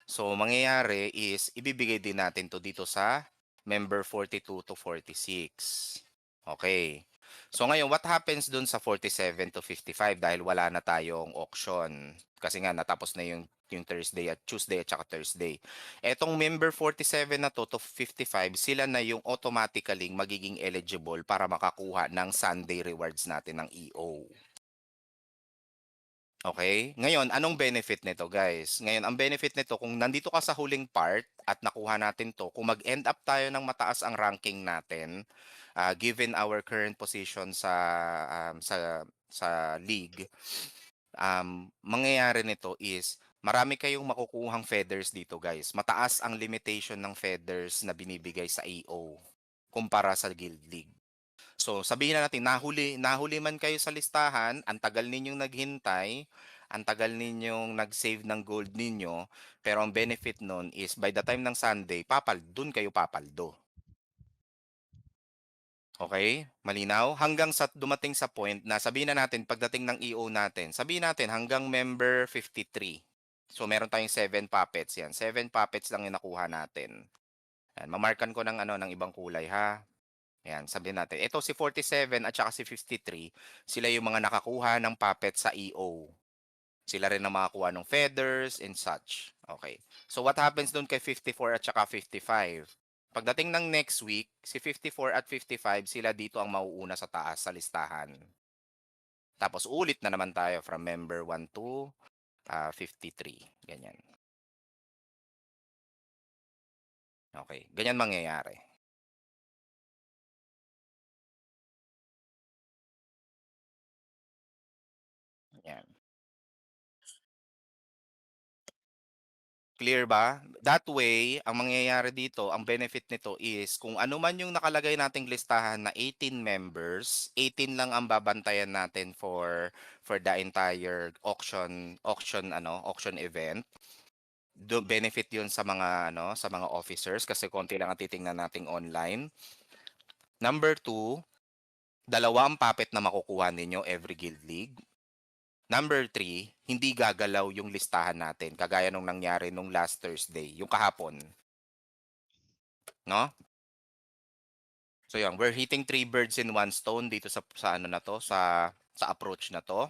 So, mangyayari is ibibigay din natin to dito sa member 42 to 46. Okay. So ngayon, what happens dun sa 47 to 55 dahil wala na tayong auction? Kasi nga natapos na yung Thursday at Tuesday at saka Thursday. Etong member 47 na to 55, sila na yung automatically magiging eligible para makakuha ng Sunday rewards natin ng EO. Okay? Ngayon, anong benefit nito, guys? Ngayon, ang benefit nito, kung nandito ka sa huling part at nakuha natin to, kung mag-end up tayo ng mataas ang ranking natin, given our current position sa league, mangyayari nito is marami kayong makukuhang feathers dito, guys. Mataas ang limitation ng feathers na binibigay sa EO kumpara sa Guild League. So, sabihin na natin, nahuli man kayo sa listahan, ang tagal ninyong naghintay, ang tagal ninyong nag-save ng gold ninyo, pero ang benefit nun is by the time ng Sunday, dun kayo papaldo. Okay? Malinaw? Hanggang sa dumating sa point na sabihin na natin, pagdating ng EO natin, sabihin natin hanggang member 53. So, meron tayong 7 puppets yan. 7 puppets lang yung nakuha natin. Yan, mamarkan ko ng ano ng ibang kulay ha. Ayan, sabihin natin. Ito si 47 at saka si 53, sila yung mga nakakuha ng puppet sa EO. Sila rin ang makakuha ng feathers and such. Okay. So what happens doon kay 54 at saka 55? Pagdating ng next week, si 54 at 55, sila dito ang mauuna sa taas sa listahan. Tapos ulit na naman tayo from member 1 to 53. Ganyan. Okay. Ganyan mangyayari. Yan. Clear ba? That way, ang mangyayari dito, ang benefit nito is kung ano man yung nakalagay nating listahan na 18 members, 18 lang ang babantayan natin for the entire auction event. Benefit 'yun sa mga sa mga officers kasi konti lang ang titingnan nating online. Number 2, dalawa ang puppet na makukuha ninyo every guild league. Number 3, hindi gagalaw yung listahan natin kagaya nung nangyari nung last Thursday, yung kahapon. No? So yan, we're hitting 3 birds in 1 stone dito sa ano na to, sa approach na to.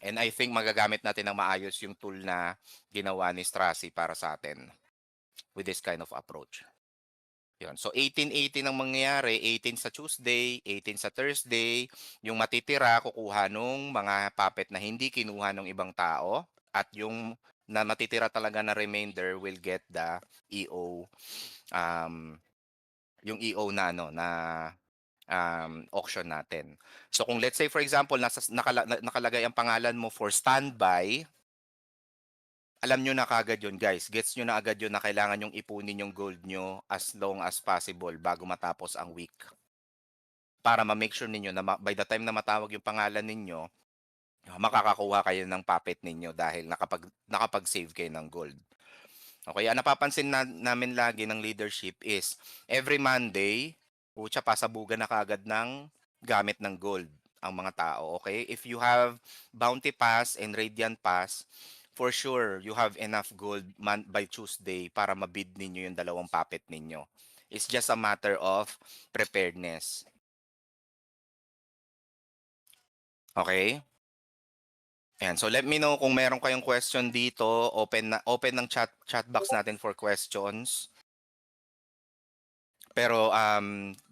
And I think magagamit natin ng maayos yung tool na ginawa ni Strassi para sa atin with this kind of approach. Yun. So 18-18 ang mangyayari, 18 sa Tuesday, 18 sa Thursday. Yung matitira, kukuha nung mga puppet na hindi kinuha ng ibang tao. At yung na matitira talaga na remainder will get the EO. Yung EO na auction natin. So kung let's say for example, nakalagay ang pangalan mo for standby, alam nyo na kagad yun guys. Gets nyo na agad yun na kailangan yung ipunin yung gold nyo as long as possible bago matapos ang week. Para ma-make sure ninyo na by the time na matawag yung pangalan ninyo, makakakuha kayo ng puppet ninyo dahil nakapag-save kayo ng gold. Okay, ang napapansin namin lagi ng leadership is every Monday, pasabugan na kagad ng gamit ng gold ang mga tao. Okay, if you have Bounty Pass and Radiant Pass, for sure, you have enough gold by Tuesday para mabid ninyo yung dalawang puppet ninyo. It's just a matter of preparedness. Okay? Ayan, so let me know kung meron kayong question dito. Open ng chat box natin for questions. Pero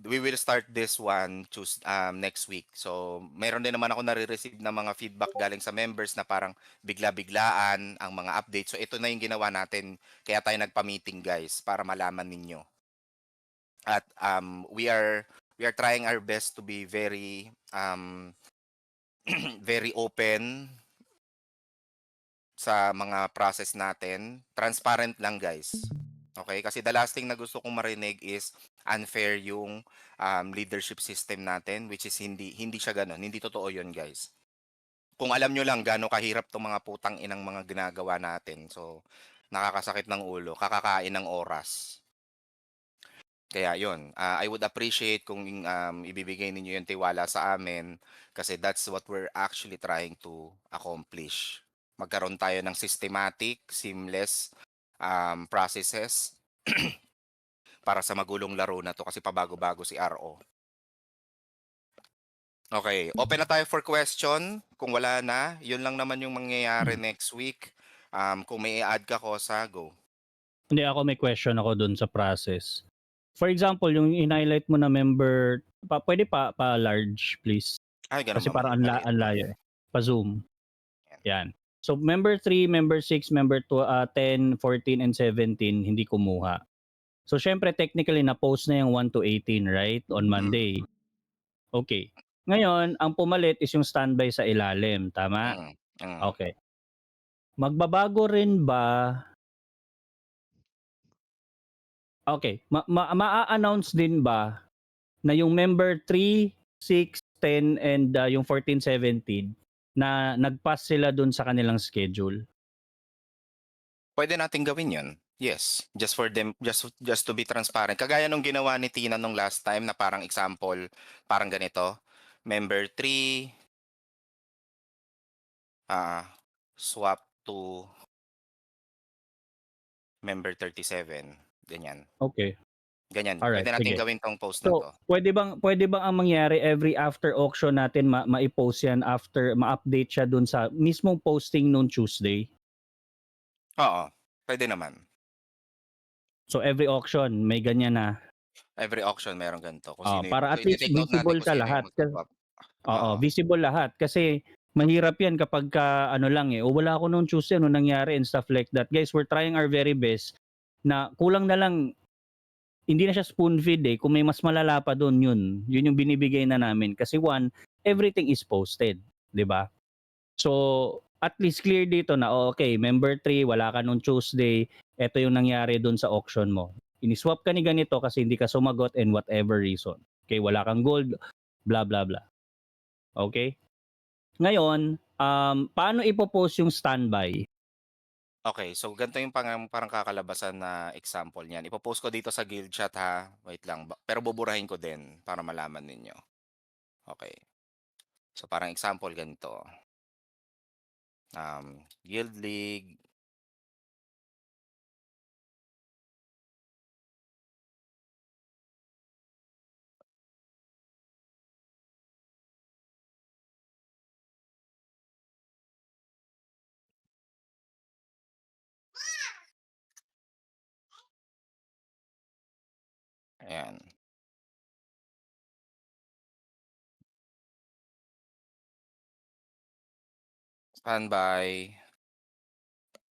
we will start this one next week. So meron din naman ako nare-receive na mga feedback galing sa members na parang bigla-biglaan ang mga updates. So ito na yung ginawa natin. Kaya tayo nagpa-meeting guys para malaman ninyo. At we are trying our best to be very very open sa mga process natin. Transparent lang guys. Okay? Kasi the last thing na gusto kong marinig is unfair yung leadership system natin, which is hindi siya ganun. Hindi totoo yun guys. Kung alam nyo lang gaano kahirap tong mga putang inang mga ginagawa natin. So, nakakasakit ng ulo, kakakain ng oras. Kaya yun, I would appreciate kung ibibigay ninyo yung tiwala sa amin kasi that's what we're actually trying to accomplish. Magkaroon tayo ng systematic, seamless processes para sa magulong laro na to kasi pabago-bago si RO. Okay, open na tayo for question. Kung wala na, yun lang naman yung mangyayari next week. Kung may i-add ka ko sa go. Hindi, ako may question ako dun sa process. For example, yung in-highlight mo na member, pwede pa large please. Ay, ganun Kasi ba? parang Maliit. ang layo eh. Pa-zoom. Yan. So member 3, member 6, member 10, 14, and 17 hindi kumuha. So syempre technically na-post na yung 1 to 18, right? On Monday. Okay. Ngayon, ang pumalit is yung standby sa ilalim. Tama? Okay. Magbabago rin ba? Okay. Ma-announce din ba na yung member 3, 6, 10, and yung 14, 17 na nag-pass sila dun sa kanilang schedule? Pwede nating gawin yun. Yes, just for them, just to be transparent. Kagaya nung ginawa ni Tina nung last time na parang example, parang ganito. Member 3, swap to member 37. Ganyan. Okay. Ganyan. Alright, Pwede natin sige. gawin tong post na So, to. pwede bang ang mangyari every after auction natin mai-post yan after ma-update siya dun sa mismong posting nung Tuesday? Oo, pwede naman. So, every auction may ganyan na. Every auction meron ganito. Kung sino yung, Para so at least iti-take note natin visible kung sa sino lahat. yung magsa-swap. Oo, Oo. visible lahat. Kasi mahirap yan kapag ano lang o wala ako nung Tuesday, ano nangyari and stuff like that. Guys, we're trying our very best na kulang na lang, hindi na siya spoon feed kung may mas malala pa doon yun yung binibigay na namin. Kasi one, everything is posted, di ba? So, at least clear dito na, okay, member 3, wala ka nung Tuesday, ito yung nangyari doon sa auction mo. Iniswap ka ni ganito kasi hindi ka sumagot and whatever reason. Okay, wala kang gold, blah, blah, blah. Okay? Ngayon, paano ipopost yung standby? Okay, so ganito yung parang kakalabasan na example niyan. Ipo-post ko dito sa guild chat ha. Wait lang. Pero buburahin ko din para malaman ninyo. Okay. So parang example ganito. Guild League. Ayan. Standby.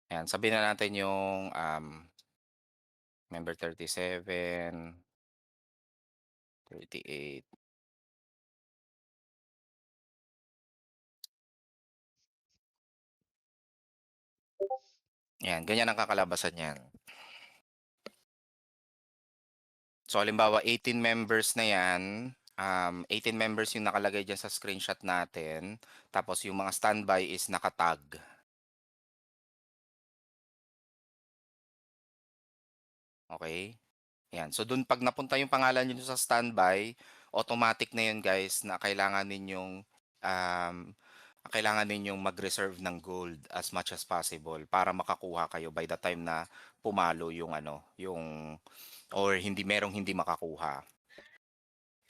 Ayan, sabihin na natin yung member 37, 38. Ayan, ganyan ang kakalabasan yan. So halimbawa 18 members na yan, 18 members yung nakalagay dyan sa screenshot natin. Tapos yung mga standby is nakatag. Okay? Yan. So dun pag napunta yung pangalan niyo sa standby, automatic na yun guys na kailangan ninyong mag-reserve ng gold as much as possible para makakuha kayo by the time na pumalo yung or merong hindi makakuha.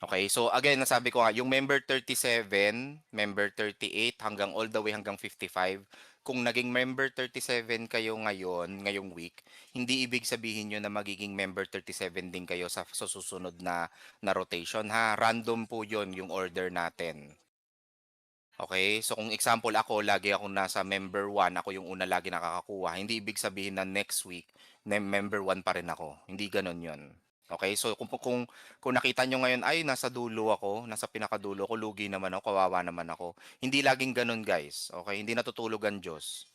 Okay, so again, nasabi ko nga, yung member 37, member 38, hanggang all the way hanggang 55, kung naging member 37 kayo ngayong week, hindi ibig sabihin nyo na magiging member 37 din kayo sa susunod na rotation ha. Random po yon yung order natin. Okay, so kung example ako, lagi ako nasa member 1, ako yung una lagi nakakakuha, hindi ibig sabihin na next week, member 1 pa rin ako. Hindi ganon yon. Okay, so kung nakita nyo ngayon, ay nasa dulo ako, nasa pinakadulo ko, lugi naman ako, kawawa naman ako. Hindi laging ganun guys, okay? Hindi natutulog ang Diyos.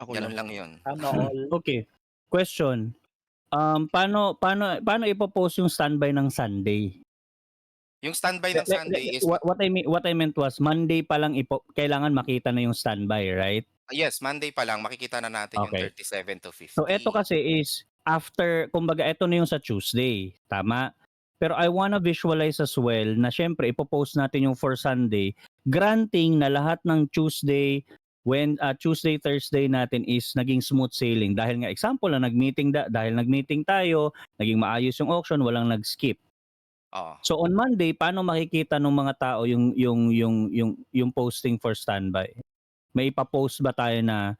Ako Ganun lang. lang yun. Tama all. Okay. Question. Paano ipopost yung standby ng Sunday? Yung standby ng Sunday is, What I meant was Monday pa lang kailangan makita na yung standby, right? yes, Monday pa lang, makikita na natin yung Okay. 37 to 50. So eto kasi is after, kumbaga ito na yung sa Tuesday, tama? Pero I wanna visualize as well na syempre ipopost natin yung for Sunday, granting na lahat ng Tuesday, Tuesday, Thursday natin is naging smooth sailing. Dahil nga example na dahil nag-meeting tayo, naging maayos yung auction, walang nag-skip. Oo. So on Monday, paano makikita ng mga tao yung posting for standby? May ipa-post ba tayo na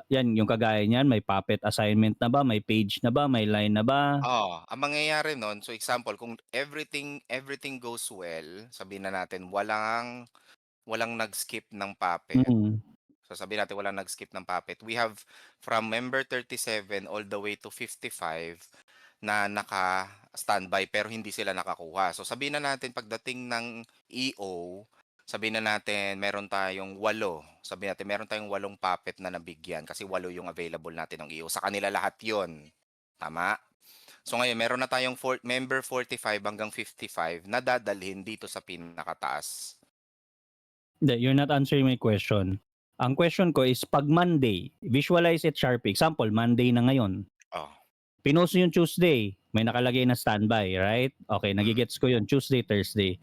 yan yung kagaya niyan, may puppet assignment na ba, may page na ba, may line na ba? Ang mangyayari nun, so example, kung everything goes well, sabihin na natin walang nag-skip ng puppet. Mm. So sabihin natin walang nag-skip ng puppet. We have from member 37 all the way to 55 na naka-standby pero hindi sila nakakuha. So sabihin na natin pagdating ng EO, sabihin na natin meron tayong 8. Sabihin natin meron tayong 8 puppet na nabigyan kasi 8 yung available natin ng EO. Sa kanila lahat yon. Tama? So ngayon meron na tayong member 45 hanggang 55 na dadalhin dito sa pinakataas. You're not answering my question. Ang question ko is pag Monday, visualize it Sharpie. Example, Monday na ngayon. Oh. Pinost yung Tuesday, may nakalagay na standby, right? Okay, nagigets ko yun. Tuesday, Thursday.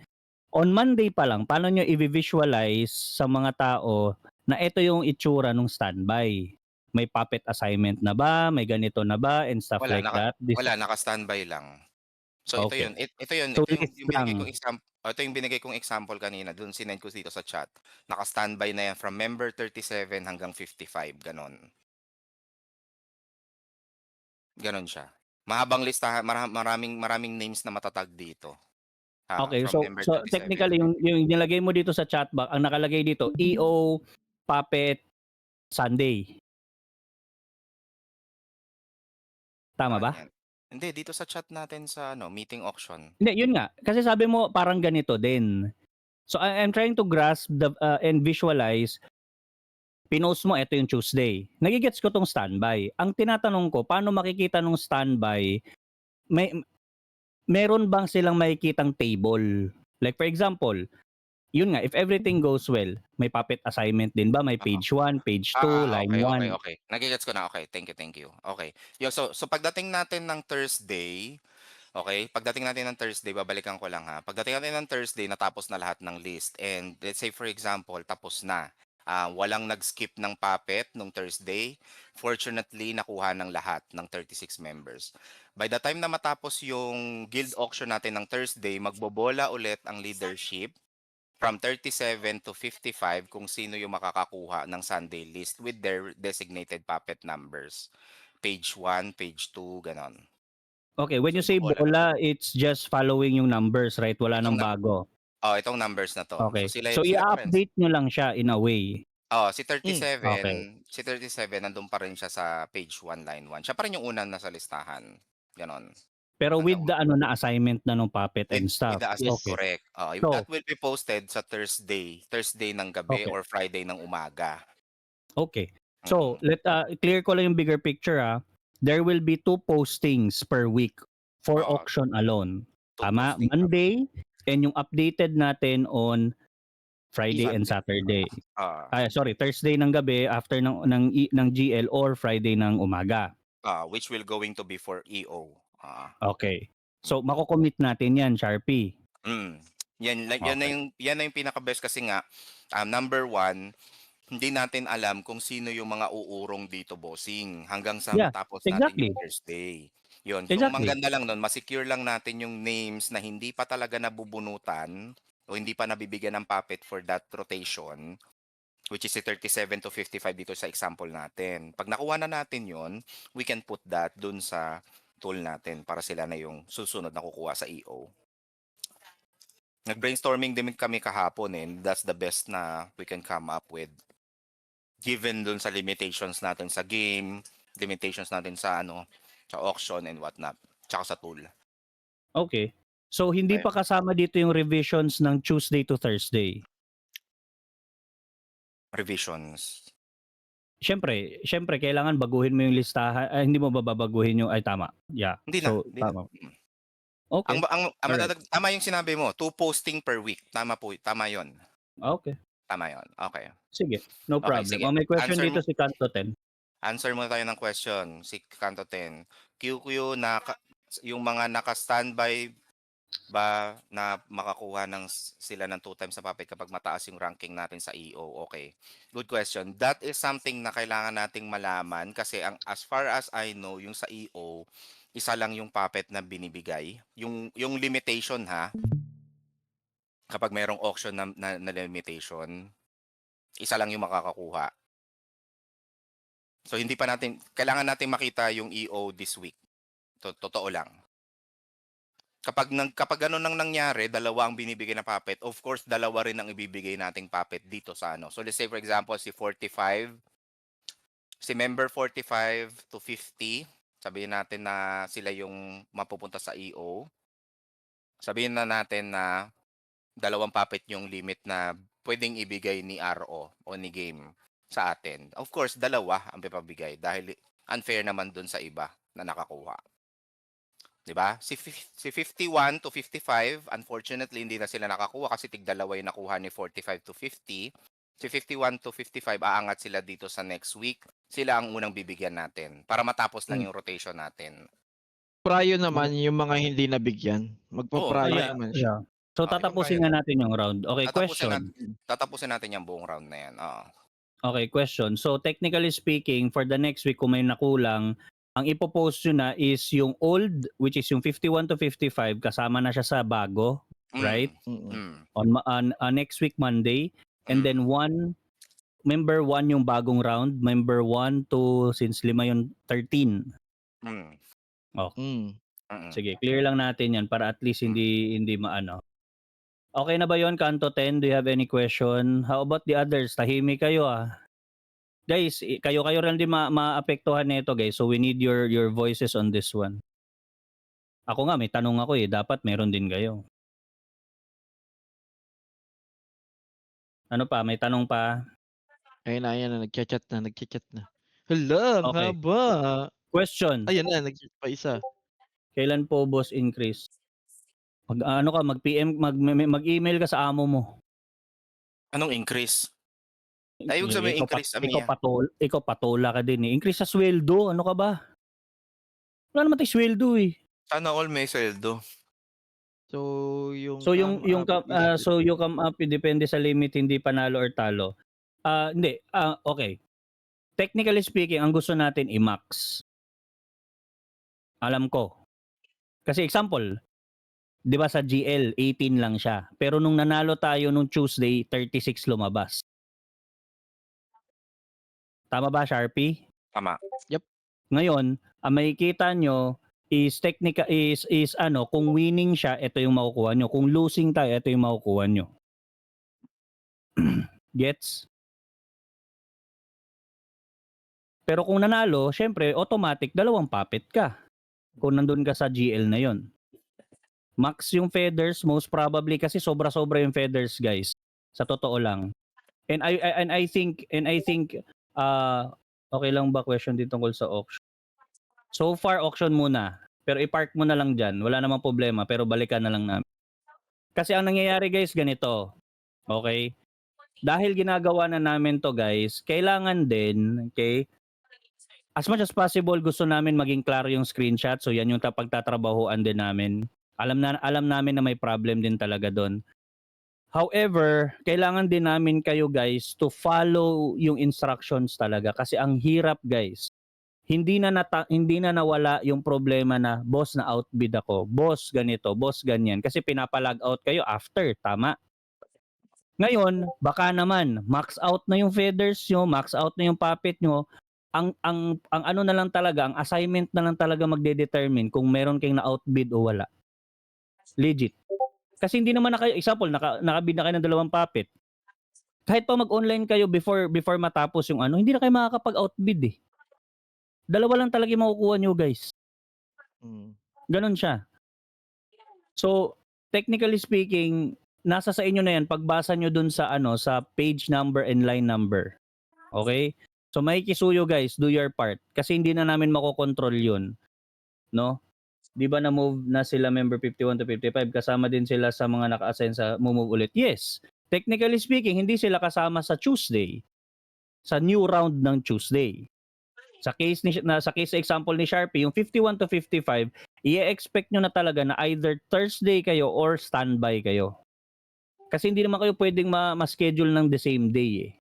On Monday pa lang, paano nyo i-visualize sa mga tao na ito yung itsura ng standby? may puppet assignment na ba, may ganito na ba, and stuff Wala, like that. This, wala, naka-standby lang. So ito okay. yun, ito yun, So, ito yung, list yung binigay lang. kong example, ito yung binigay kong example kanina, doon sinend ko dito sa chat. Naka-standby na yan from member 37 hanggang 55, ganon. Ganon siya. Mahabang listahan, maraming names na matatag dito. Okay, From so member so 37. technically yung nilagay mo dito sa chat box, ang nakalagay dito EO Puppet Sunday. Tama ba? Yan. Hindi, dito sa chat natin sa meeting auction. Hindi, yun nga. Kasi sabi mo parang ganito din. So I'm trying to grasp and visualize. Pinost mo, ito yung Tuesday. Nagigets ko tong standby. Ang tinatanong ko, paano makikita nung standby? Meron bang silang makikitang table? Like for example, yun nga, if everything goes well, may puppet assignment din ba? May page 1, page 2, line Okay, 1. okay. Nagigets ko na. Okay, thank you. Okay. So pagdating natin ng Thursday, okay, pagdating natin ng Thursday, babalikan ko lang ha. Pagdating natin ng Thursday, natapos na lahat ng list. And let's say for example, tapos na. Walang nag-skip ng puppet nung Thursday. Fortunately, nakuha ng lahat ng 36 members. By the time na matapos yung guild auction natin ng Thursday, magbobola ulit ang leadership from 37 to 55 kung sino yung makakakuha ng Sunday list with their designated puppet numbers. Page 1, page 2, ganon. Okay, when you say Bola. bola, it's just following yung numbers, right? Wala nang Itong bago. Itong numbers na to. Okay. So So sila pa rin. i-update nyo lang siya in a way. Si 37, Okay. si 37 nandun pa rin siya sa page 1, line 1. Siya pa rin yung unang nasa listahan. Ganon. Pero with Hanggang the na assignment na nung puppet and stuff. With the Okay. correct. So- That will be posted sa Thursday ng gabi Okay. or Friday ng umaga. Okay. So, clear ko lang yung bigger picture ah. There will be 2 postings per week for Oo. auction alone. Two Tama? posting. Monday and yung updated natin on Friday and Sunday. Saturday. Thursday ng gabi after ng GL or Friday ng umaga. Which will going to be for EO. Okay. So mako-commit natin 'yan, Sharpie. Yan na Okay. yung pinaka-best kasi nga number 1, hindi natin alam kung sino yung mga uurong dito, bossing, hanggang sa Yeah, matapos exactly. natin yung Thursday. Yun. So Exactly. maganda lang nun, ma-secure lang natin yung names na hindi pa talaga nabubunutan o hindi pa nabibigyan ng puppet for that rotation, which is si 37 to 55 dito sa example natin. Pag nakuha na natin yon, we can put that dun sa tool natin para sila na yung susunod na kukuha sa EO. Nag-brainstorming din kami kahapon and that's the best na we can come up with. Given dun sa limitations natin sa game, limitations natin sa sa auction and whatnot, tsaka sa tool. Okay. So hindi pa kasama dito yung revisions ng Tuesday to Thursday. Revisions. Siyempre kailangan baguhin mo yung listahan. Hindi mo babaguhin yung tama. Yeah. Hindi na. Tama. Okay. Tama yung sinabi mo, 2 posting per week. Tama 'yon. Okay. Tama 'yon. Okay. Sige. No Okay, problem. sige. May question Answer dito mo. si Kanto 10. Answer muna tayo ng question. Si Kanto 10. QQ yung mga naka-standby ba na makakuha sila ng 2 times sa puppet kapag mataas yung ranking natin sa EO? Okay. Good question. That is something na kailangan nating malaman kasi as far as I know, yung sa EO, isa lang yung puppet na binibigay. Yung limitation ha. Kapag mayroong auction na limitation, isa lang yung makakakuha. So hindi pa kailangan natin makita yung EO this week. Totoo lang. Kapag ganun nang nangyari, 2 ang binibigay na puppet, of course, 2 rin ang ibibigay nating puppet dito sa So let's say for example, si member 45 to 50, sabihin natin na sila yung mapupunta sa EO. Sabihin na natin na 2 puppet yung limit na pwedeng ibigay ni RO o ni game sa atin. Of course, 2 ang pipabigay dahil unfair naman dun sa iba na nakakuha. 'Di ba? Si 51 to 55, unfortunately hindi na sila nakakuha kasi tig-2 yung nakuha ni 45 to 50. Si 51 to 55 aangat sila dito sa next week. Sila ang unang bibigyan natin para matapos lang yung rotation natin. Prayo naman yung mga hindi nabigyan. Magpa-prayo yeah. naman siya. Yeah. So tatapusin nga natin yung round. Okay, question. Tatapusin natin yung buong round na yan. Okay, question. So technically speaking, for the next week kung may nakulang, ang ipopost nyo na is yung old, which is yung 51 to 55, kasama na siya sa bago, right? Mm. On next week Monday. And Mm. then member 1 yung bagong round, member 1 to, since 5 yung 13. Mm. Mm. Mm. Sige, clear lang natin yan para at least hindi maano. Okay na ba yon Kanto 10? Do you have any question? How about the others? Tahimik kayo Guys, kayo rin din maapektuhan nito guys. So we need your voices on this one. Ako nga may tanong ako dapat meron din kayo. Ano pa? May tanong pa? Ayan na, nagchat na. Hala, ang Okay. haba. Question. Ayan na, nag-chat pa isa. Kailan po boss increase? Mag-PM, mag-email ka sa amo mo. Anong increase? Ay, ibig sabihin increase, Amiya. Ikaw patola ka din Increase sa sweldo, ano ka ba? Wala naman tayong sweldo Sana all may sweldo. So, yung So yung come up, so you come up depende sa limit, hindi panalo or talo. Hindi. Okay. Technically speaking, ang gusto natin i-max. Alam ko. Kasi example, 'di ba sa GL 18 lang siya. Pero nung nanalo tayo nung Tuesday, 36 lumabas. Tama ba, Sharpie? Tama. Ngayon, ang makikita nyo is kung winning siya, ito yung makukuha nyo. Kung losing tayo, ito yung makukuha nyo. Gets? Pero kung nanalo, syempre, automatic, 2 puppet ka. Kung nandun ka sa GL na yon. Max yung feathers, most probably, kasi sobra-sobra yung feathers, guys. Sa totoo lang. And I think, okay lang ba question din tungkol sa auction? So far, auction muna. Pero i-park mo na lang dyan. Wala namang problema, pero balikan na lang namin. Kasi ang nangyayari guys, ganito. Okay? Dahil ginagawa na namin to guys, kailangan din, okay, as much as possible, gusto namin maging klaro yung screenshot. So yan yung pagtatrabahuan din namin. Alam namin na may problem din talaga doon. However, kailangan din namin kayo guys to follow yung instructions talaga. Kasi ang hirap guys. Hindi na nawala yung problema na boss na outbid ako, boss ganito, boss ganyan kasi pinapalog out kayo after, tama? Ngayon, baka naman max out na yung feathers nyo, max out na yung puppet nyo. Ang ano na lang talaga, ang assignment na lang talaga magde-determine kung meron kayong na-outbid o wala. Legit. Kasi hindi naman example, nakabid na kayo ng 2 puppet. Kahit pa mag-online kayo before matapos yung hindi na kayo makakapag-outbid 2 lang talaga yung makukuha nyo guys. Ganon siya. So, technically speaking, nasa sa inyo na yan, pagbasa nyo dun sa sa page number and line number. Okay? So, makikisuyo guys, do your part. Kasi hindi na namin makokontrol yun. No? Di ba na-move na sila member 51 to 55, kasama din sila sa mga naka-assign sa move ulit? Yes. Technically speaking, hindi sila kasama sa Tuesday. Sa new round ng Tuesday. Sa case example ni Sharpie, yung 51 to 55, i-expect nyo na talaga na either Thursday kayo or standby kayo. Kasi hindi naman kayo pwedeng ma-schedule ng the same day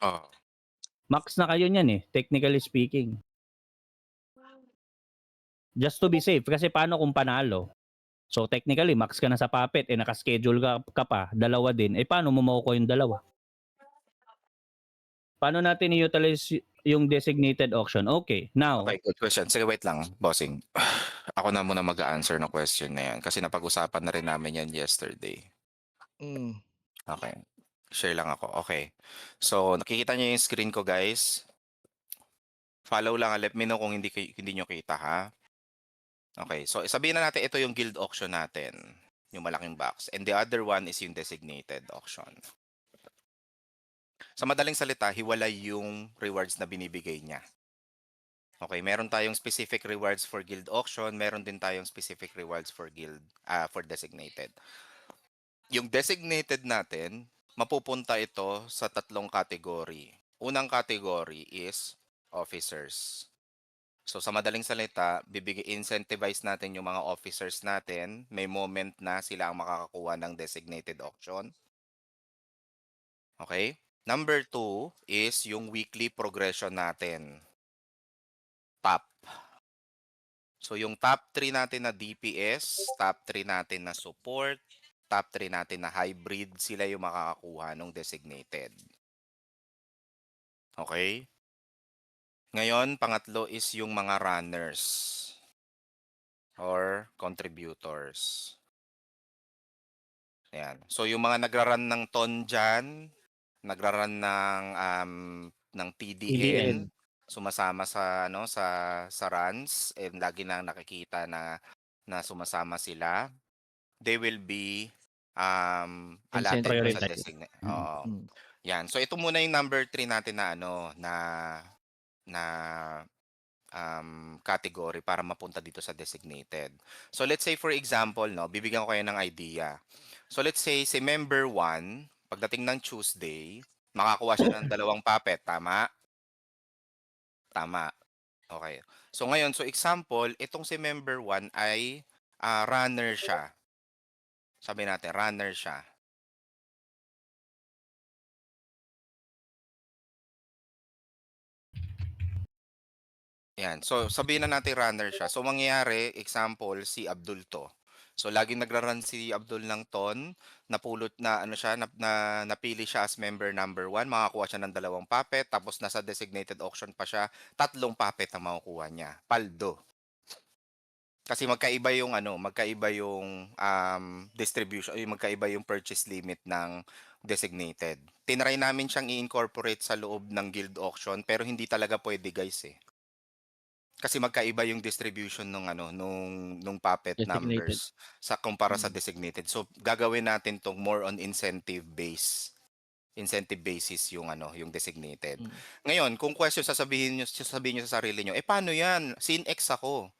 Oh. Max na kayo niyan technically speaking. Just to be safe, kasi paano kung panalo? So technically, max ka na sa puppet, naka-schedule ka pa, 2 din, paano mo makukuha yung 2? Paano natin i-utilize yung designated auction? Okay, now. Okay, good question. Sige, wait lang, bossing. Ako na muna mag-a-answer ng question na yan kasi napag-usapan na rin namin yan yesterday. Okay. Share lang ako. Okay. So, nakikita niyo yung screen ko, guys. Follow lang. Let me know kung hindi nyo kita, ha? Okay. So, sabihin na natin ito yung guild auction natin. Yung malaking box. And the other one is yung designated auction. Sa madaling salita, hiwalay yung rewards na binibigay niya. Okay, meron tayong specific rewards for guild auction, meron din tayong specific rewards for for designated. Yung designated natin, mapupunta ito sa 3 category. Unang category is officers. So sa madaling salita, incentivize natin yung mga officers natin, may moment na sila ang makakakuha ng designated auction. Okay? Number 2 is yung weekly progression natin. Top. So yung top 3 natin na DPS, top 3 natin na support, top 3 natin na hybrid, sila yung makakakuha ng designated. Okay? Ngayon, pangatlo is yung mga runners or contributors. Ayan. So yung mga nagra-run ng ton dyan, nagra-run ng TDN, sumasama sa sa runs, and lagi na nakikita na sumasama sila, they will be allotted dun sa Incentivized. designated. Oo. Mm. Yan. So ito muna yung number 3 natin na na category para mapunta dito sa designated. So let's say for example, no, bibigyan ko kayo ng idea. So let's say si member 1, pagdating ng Tuesday, makakuha siya ng 2 puppet, tama? Tama. Okay. So ngayon, so example, itong si member 1 ay runner siya. Sabi natin, runner siya. Yan. So sabihin na natin runner siya. So mangyayari, example, si Abdul to. So laging nagra-run si Abdul ng ton, napulot na siya, napili siya as member number 1, makakuha siya ng 2 puppet, tapos nasa designated auction pa siya, 3 puppet ang makukuha niya. Paldo. Kasi magkaiba yung distribution, magkaiba yung purchase limit ng designated. Tinry namin siyang i-incorporate sa loob ng guild auction pero hindi talaga pwede, guys, eh. Kasi magkaiba yung distribution nung puppet Designated. numbers sa kumpara sa designated. So gagawin natin tong more on incentive basis yung yung designated. Mm. Ngayon, kung question sasabihin niyo sa sarili niyo, paano 'yan? Sin X ako.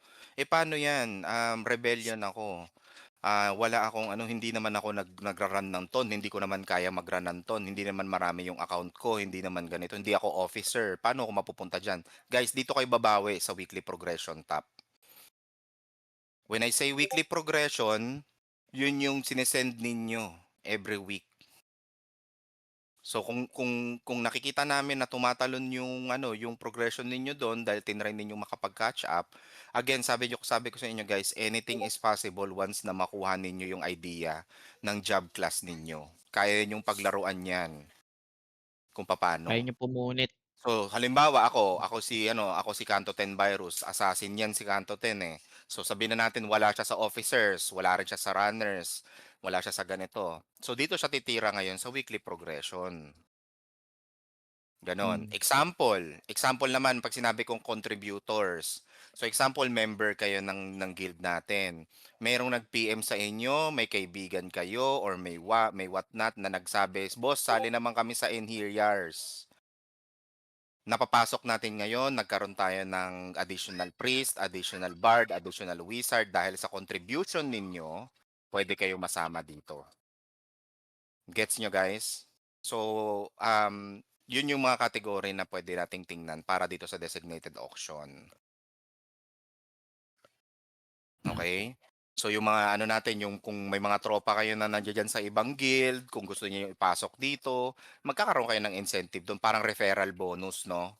Paano 'yan? Rebellion ako. Wala akong hindi naman ako nagra-run ng ton, hindi ko naman kaya mag-run ng ton, hindi naman marami yung account ko, hindi naman ganito, hindi ako officer. Paano ako mapupunta diyan? Guys, dito kayo babawi sa weekly progression top. When I say weekly progression, yun yung sinesend ninyo every week. So kung nakikita namin na tumatalon yung progression ninyo doon dahil tinry ninyo makapag-catch up, again sabi ko sa inyo guys, anything is possible once na makuha ninyo yung idea ng job class ninyo. Kaya ninyong paglaruan 'yan kung papaano. Kaya niyo pumunit. So halimbawa ako si Kanto 10 Virus, assassin 'yan si Kanto 10 eh. So sabihin na natin wala siya sa officers, wala rin siya sa runners, wala siya sa ganito. So dito siya titira ngayon sa weekly progression. Ganon. Example naman pag sinabi kong contributors. So example, member kayo ng guild natin. Merong nag-PM sa inyo, may kaibigan kayo or may whatnot na nagsabi, "Boss, sali naman kami sa Inheriars." Napapasok natin ngayon, nagkaroon tayo ng additional priest, additional bard, additional wizard dahil sa contribution ninyo, pwede kayo masama dito. Gets nyo, guys? So, yun yung mga kategory na pwede nating tingnan para dito sa designated auction. Okay? So yung mga natin, yung kung may mga tropa kayo na nandiyan sa ibang guild, kung gusto niyo ipasok dito, magkakaroon kayo ng incentive doon, parang referral bonus, no?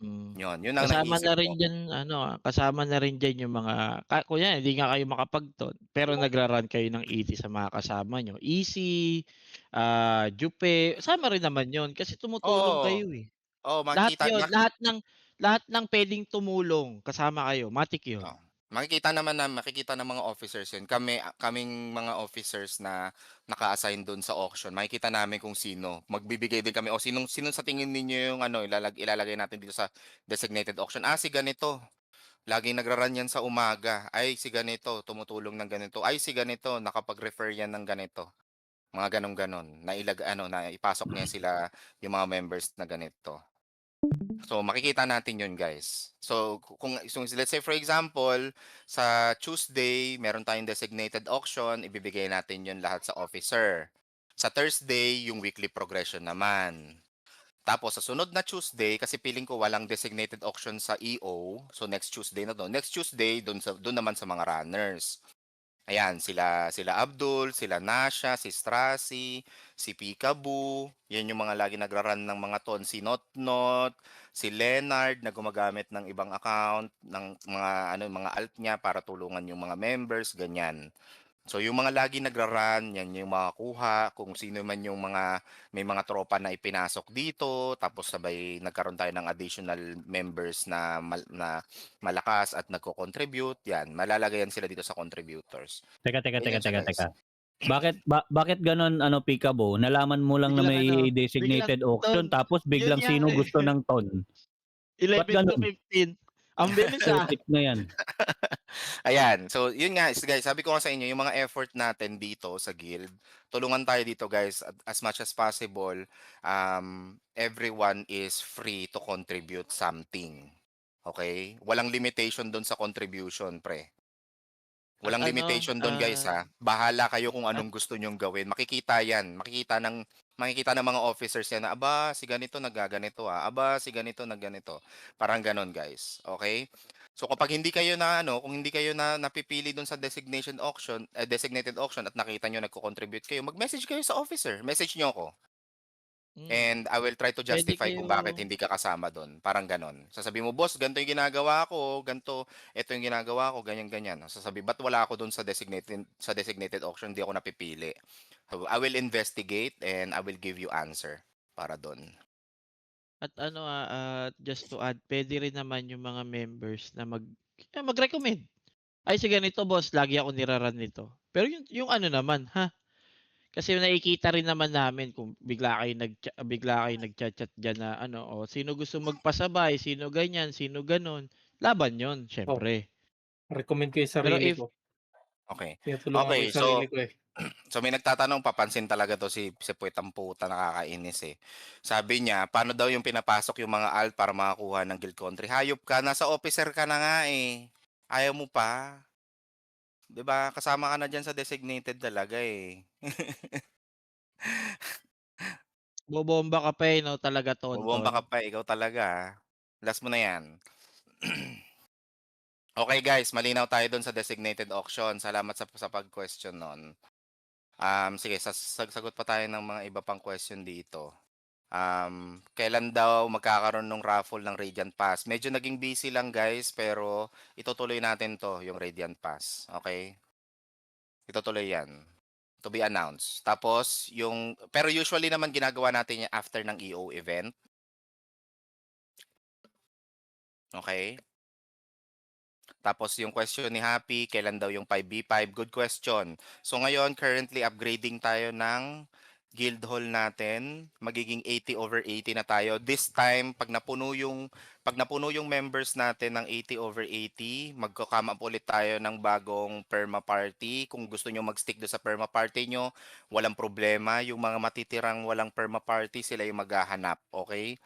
Yun ang Kasama naisip na rin ko. diyan kasama na rin diyan yung mga kunyari hindi nga kayo makapagton pero nagra-run kayo ng easy sa mga kasama nyo. Easy, Jupe, kasama rin naman yon kasi tumutulong Oo. kayo eh. Oo, Lahat makikita yun, lahat ng pwedeng tumulong kasama kayo, matik yun. makikita ng mga officers yun. Kaming mga officers na naka-assign doon sa auction, makikita namin kung sino. Magbibigay din kami o sino sa tingin ninyo yung ilalagay natin dito sa designated auction. Si ganito. Laging nagra-run yan sa umaga. Ay, si ganito, tumutulong ng ganito. Ay, si ganito, nakapag-refer yan ng ganito. Mga ganon-ganon. Na ipasok niya sila yung mga members na ganito. So makikita natin yun, guys. So let's say for example, sa Tuesday, meron tayong designated auction, ibibigay natin yun lahat sa officer. Sa Thursday, yung weekly progression naman. Tapos sa sunod na Tuesday, kasi feeling ko walang designated auction sa EO, so next Tuesday na doon. Next Tuesday, doon naman sa mga runners. Ayan, sila Abdul, sila Nasha, si Strasi, si Peekaboo, yan yung mga lagi nagra-run ng mga ton, si Notnot, si Leonard na gumagamit ng ibang account ng mga alt niya para tulungan yung mga members, ganyan. So yung mga lagi nagra-run, yan yung makakuha kung sino man yung may mga tropa na ipinasok dito, tapos sabay nagkaroon tayo ng additional members na malakas at nagko-contribute, yan, malalagay yan sila dito sa contributors. Teka. Ganyan siya, guys. Bakit ganon Peekaboo? Nalaman mo lang na Biglang may designated biglang auction ton. tapos biglang Yun nga sino eh. gusto ng ton. 11 to ganun? 15. Ang bilis ah. Tip na yan. Ayan. So, yun nga, guys, sabi ko nga sa inyo, yung mga effort natin dito sa guild, tulungan tayo dito, guys, as much as possible. Everyone is free to contribute something. Okay? Walang limitation doon sa contribution, pre. Walang At limitation doon, guys, ha. Bahala kayo kung at anong gusto nyong gawin. Makikita yan. Makikita ng mga officers yan na, aba, si ganito nagaganito, ah. Aba, si ganito nagganito. Parang ganon, guys. Okay? So kapag hindi kayo kung hindi kayo na napipili doon sa designated auction at nakita nyo nagko-contribute kayo, mag-message kayo sa officer. Message nyo ako. And I will try to Pwede justify kung bakit kayo- hindi ka kasama doon. Parang ganon. Sasabi mo, boss, ganito yung ginagawa ko, ito yung ginagawa ko, ganyan-ganyan. Sasabi, ba't wala ako doon sa designated auction, hindi ako napipili. So, I will investigate and I will give you answer para doon. At just to add, pwede rin naman yung mga members na mag-recommend. Ay, sige ganito boss, lagi ako niraran nito. Pero yung ano naman, ha? Kasi nakikita rin naman namin kung bigla kayo nagchat-chat diyan na sino gusto magpasabay, sino ganyan, sino ganon. Laban 'yon, syempre. Recommend ko yung Pero sarili if ko. Okay. Tinutulungan ko Okay, yung sarili ko eh. So may nagtatanong, papansin talaga to si Puwetang Puta, nakakainis eh. Sabi niya, paano daw yung pinapasok yung mga alt para makakuha ng guild country? Hayop ka, nasa officer ka na nga eh. Ayaw mo pa. 'Di ba? Kasama ka na diyan sa designated talaga eh. bobomba ka pa no, talaga Bobomba ka tonton. pa, ikaw talaga. Last mo na 'yan. Okay guys, malinaw tayo doon sa designated auction. Salamat sa pag-question nun. Sige, sagot pa tayo ng mga iba pang question dito. Kailan daw magkakaroon ng raffle ng Radiant Pass? Medyo naging busy lang guys, pero itutuloy natin to, yung Radiant Pass. Okay? Itutuloy yan. To be announced. Tapos, pero usually naman ginagawa natin yan after ng EO event. Okay? Tapos yung question ni Happy, kailan daw yung 5v5? Good question. So ngayon, currently upgrading tayo ng guild hall natin. Magiging 80/80 na tayo. This time, pag napuno yung members natin ng 80/80, magko-come up ulit tayo ng bagong perma party. Kung gusto nyo mag-stick do sa perma party nyo, walang problema. Yung mga matitirang walang perma party, sila yung maghahanap. Okay?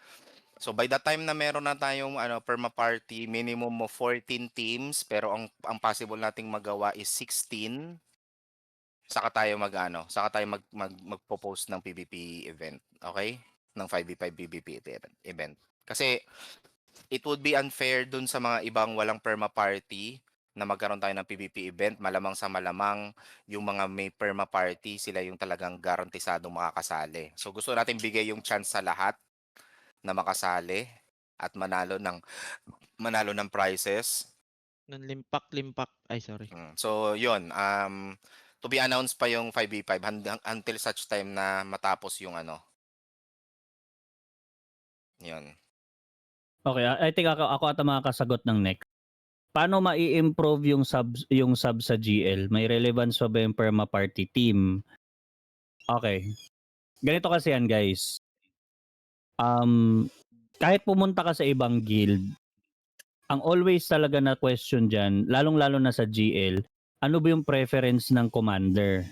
So by the time na meron na tayong perma party, minimum mo 14 teams, pero ang possible nating magawa is 16. Saka tayo magpo-post ng PVP event, okay? Ng 5v5 PVP event. Kasi it would be unfair dun sa mga ibang walang perma party na magkaroon tayo ng PVP event. Malamang sa malamang yung mga may perma party, sila yung talagang garantisadong makakasali. So gusto natin bigay yung chance sa lahat na makasali at manalo ng prizes. Ng limpak-limpak. Ay, sorry. So, yun. To be announced pa yung 5v5 until such time na matapos yung Yun. Okay, I think ako ata makakasagot ng next. Paano mai-improve yung sub sa GL? May relevance pa ba yung perma party team? Okay. Ganito kasi yan, guys. Kahit pumunta ka sa ibang guild, ang always talaga na question dyan, lalong-lalo na sa GL, ano ba yung preference ng commander?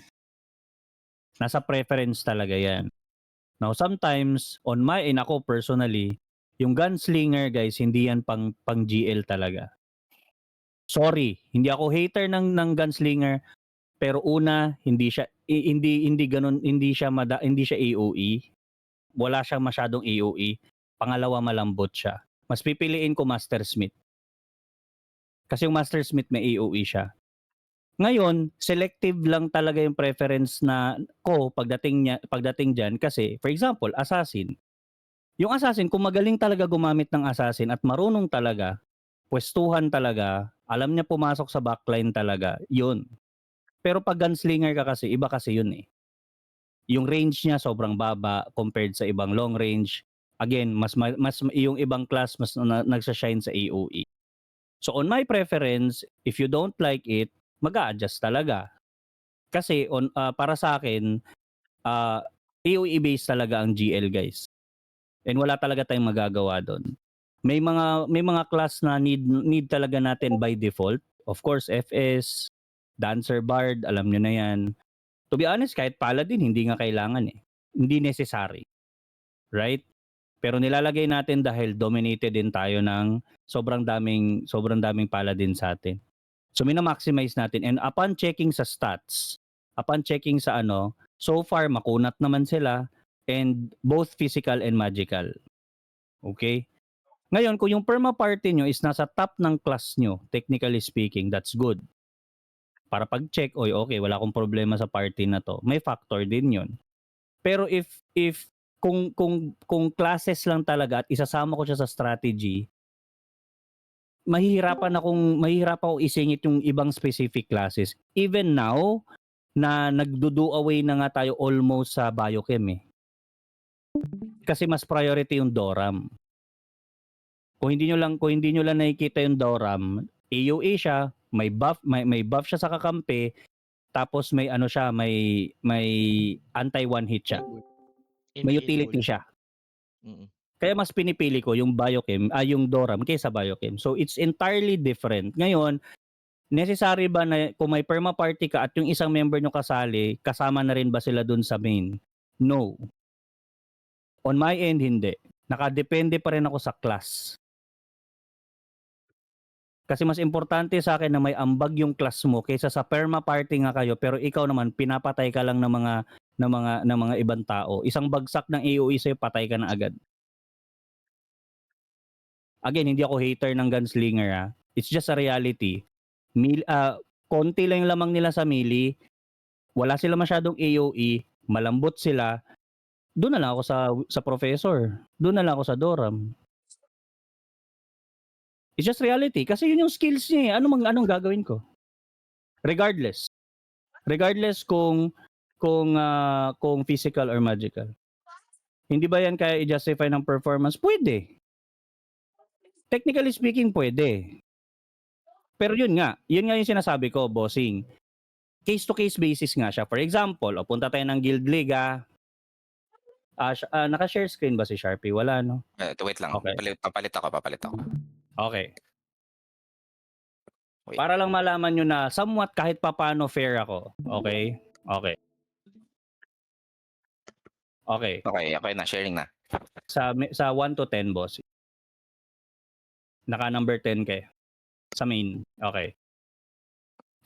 Nasa preference talaga yan. Now, sometimes, on my end, ako personally, yung gunslinger, guys, hindi yan pang GL talaga. Sorry, hindi ako hater ng gunslinger, pero una, hindi siya AOE. Wala siyang masyadong AOE. Pangalawa, malambot siya. Mas pipiliin ko Master Smith. Kasi yung Master Smith may AOE siya. Ngayon, selective lang talaga yung preference na ko pagdating diyan kasi for example, assassin. Yung assassin kung magaling talaga gumamit ng assassin at marunong talaga, pwestuhan talaga, alam niya pumasok sa backline talaga, yun. Pero pag gunslinger ka kasi, iba kasi yun eh. Yung range niya sobrang baba compared sa ibang long range. Again, mas yung ibang class mas nagsa-shine sa AOE. So on my preference, if you don't like it, mag-a-adjust talaga. Kasi para sa akin, AOE based talaga ang GL guys. And wala talaga tayong magagawa doon. May mga class na need talaga natin by default. Of course, FS, Dancer Bard, alam nyo na yan. To be honest, kahit Paladin, hindi nga kailangan eh. Hindi necessary. Right? Pero nilalagay natin dahil dominated din tayo ng sobrang daming Paladin sa atin. So mina-maximize natin and upon checking sa stats, upon checking sa so far makunat naman sila and both physical and magical. Okay? Ngayon, kung yung perma party nyo is nasa top ng class nyo, technically speaking, that's good. Para pag-check, okay, wala akong problema sa party na to. May factor din yun. Pero if kung classes lang talaga at isasama ko siya sa strategy, mahihirapan akong isingit yung ibang specific classes. Even now, na nagdo-do away na nga tayo almost sa Biochem eh. Kasi mas priority yung Doram. Kung hindi nyo lang nakikita yung Doram, AOE siya, may buff siya sa kakampi, tapos may may anti one hit siya. May utility siya. Mm. Kaya mas pinipili ko yung Biochem, yung Doram kaysa Biochem. So it's entirely different. Ngayon, necessary ba na kung may perma party ka at yung isang member nyo kasali, kasama na rin ba sila dun sa main? No. On my end, hindi. Nakadepende pa rin ako sa class. Kasi mas importante sa akin na may ambag yung class mo kaysa sa perma party nga kayo pero ikaw naman pinapatay ka lang ng mga ibang tao. Isang bagsak ng AOE sa'yo, patay ka na agad. Again, hindi ako hater ng gunslinger ha. It's just a reality. Konti lang yung lamang nila sa melee. Wala sila masyadong AOE. Malambot sila. Doon na lang ako sa professor. Doon na lang ako sa Doram. It's just reality. Kasi yun yung skills niya eh. Anong gagawin ko? Regardless kung physical or magical. Hindi ba yan kaya i-justify ng performance? Pwede. Technically speaking, pwede. Pero yun nga yung sinasabi ko, bossing. Case-to-case basis nga siya. For example, punta tayo ng Guild League. Naka-share screen ba si Sharpie? Wala, no? Wait lang. Okay. Papalit ako. Okay. Wait. Para lang malaman nyo na somewhat kahit papano fair ako. Okay? Okay. Okay. Okay na. Sharing na. Sa 1 to 10, boss. Naka number 10 kayo. Sa main. Okay.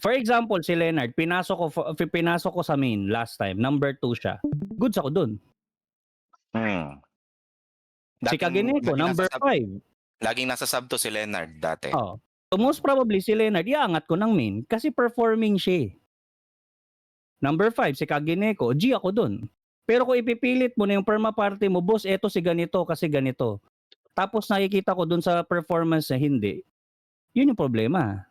For example, si Leonard, pinasok ko sa main last time. Number 2 siya. Goods ako dun. Si Kagineko, number 5. Laging nasa sub to si Leonard dati. Oh. So most probably si Leonard, iangat ko ng main kasi performing siya. Number 5, si Kagineko, G ako dun. Pero kung ipipilit mo na yung perma party mo, boss, eto si ganito kasi ganito. Tapos nakikita ko dun sa performance na hindi. Yun yung problema.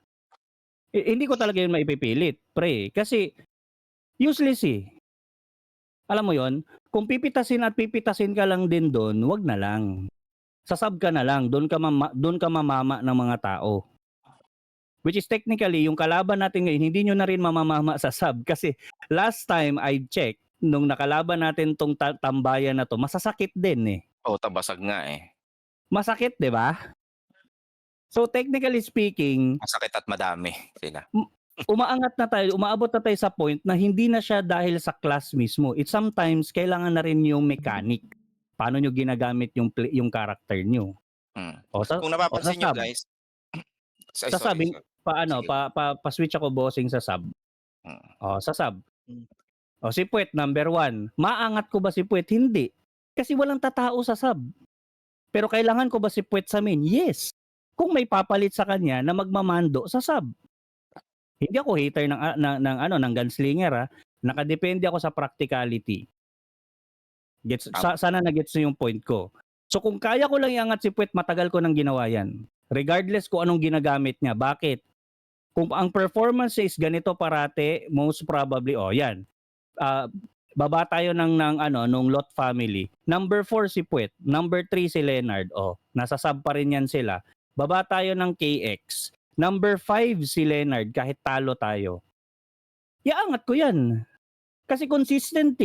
Hindi ko talaga yun maipipilit, pre. Kasi useless eh. Alam mo yon, kung pipitasin ka lang din doon, wag na lang. Sasab ka na lang, doon ka mamama ng mga tao. Which is technically, yung kalaban natin ngayon, hindi nyo na rin mamamama sa sub. Kasi last time I checked, nung nakalaban natin tong tambayan na to, masasakit din eh. Tabasag nga eh. Masakit, di ba? So technically speaking, Masakit at madami sila. umaabot na tayo sa point na hindi na siya dahil sa class mismo. It's sometimes kailangan na rin yung mechanic. Paano nyo ginagamit yung character nyo. Kung napapansin nyo guys, sasabing, pa-switch ako bossing sa sub. Sa sub. Si Puwet, number 1. Maangat ko ba si Puwet? Hindi. Kasi walang tatao sa sub. Pero kailangan ko ba si Puwet sa main? Yes. Kung may papalit sa kanya na magmamando sa sub. Hindi ako hater ng gunslinger Nakadepende ako sa practicality. Sana na-gets niyo yung point ko. So kung kaya ko lang iangat si Puwet, matagal ko nang ginawa yan. Regardless kung anong ginagamit niya. Bakit? Kung ang performance is ganito parate, most probably, yan. Baba tayo nung Lot family. Number 4 si Puwet. Number 3 si Leonard. Nasa sub pa rin yan sila. Baba tayo ng KX. Number 5 si Leonard kahit talo tayo. Iangat ko yan. Kasi consistent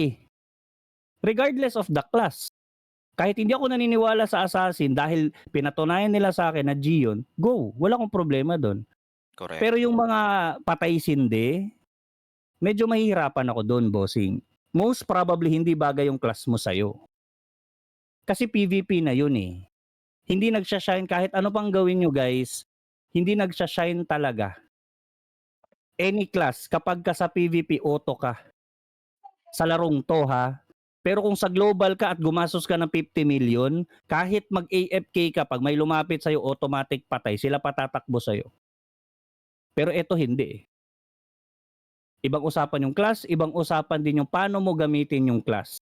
regardless of the class. Kahit hindi ako naniniwala sa assassin dahil pinatunayan nila sa akin na G yun, go. Wala akong problema doon. Correct. Pero yung mga patay sindi, medyo mahihirapan ako doon, bossing. Most probably hindi bagay yung class mo sa'yo. Kasi PvP na yun Hindi nagsha-shine kahit ano pang gawin nyo guys, hindi nagsha-shine talaga. Any class, kapag ka sa PvP, auto ka. Sa larong to Pero kung sa global ka at gumastos ka ng 50 million, kahit mag-AFK ka, pag may lumapit sa'yo, automatic patay. Sila patatakbo sa'yo. Pero ito hindi Ibang usapan yung class, ibang usapan din yung paano mo gamitin yung class.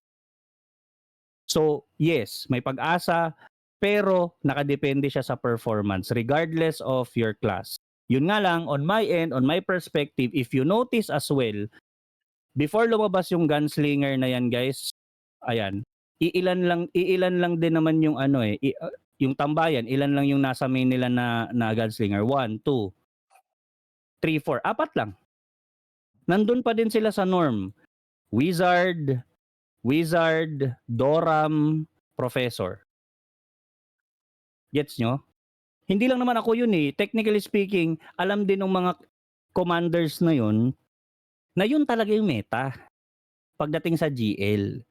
So, yes, may pag-asa, pero nakadepende siya sa performance regardless of your class. Yun nga lang, on my end, on my perspective, if you notice as well, before lumabas yung gunslinger na yan guys, ayan, iilan lang din naman yung yung tambayan, ilan lang yung nasa main nila na gunslinger. 1, 2, 3, 4, 4 lang. Nandun pa din sila sa norm. Wizard, Doram, Professor. Gets nyo? Hindi lang naman ako yun Technically speaking, alam din ng mga commanders na yun talaga yung meta pagdating sa GL.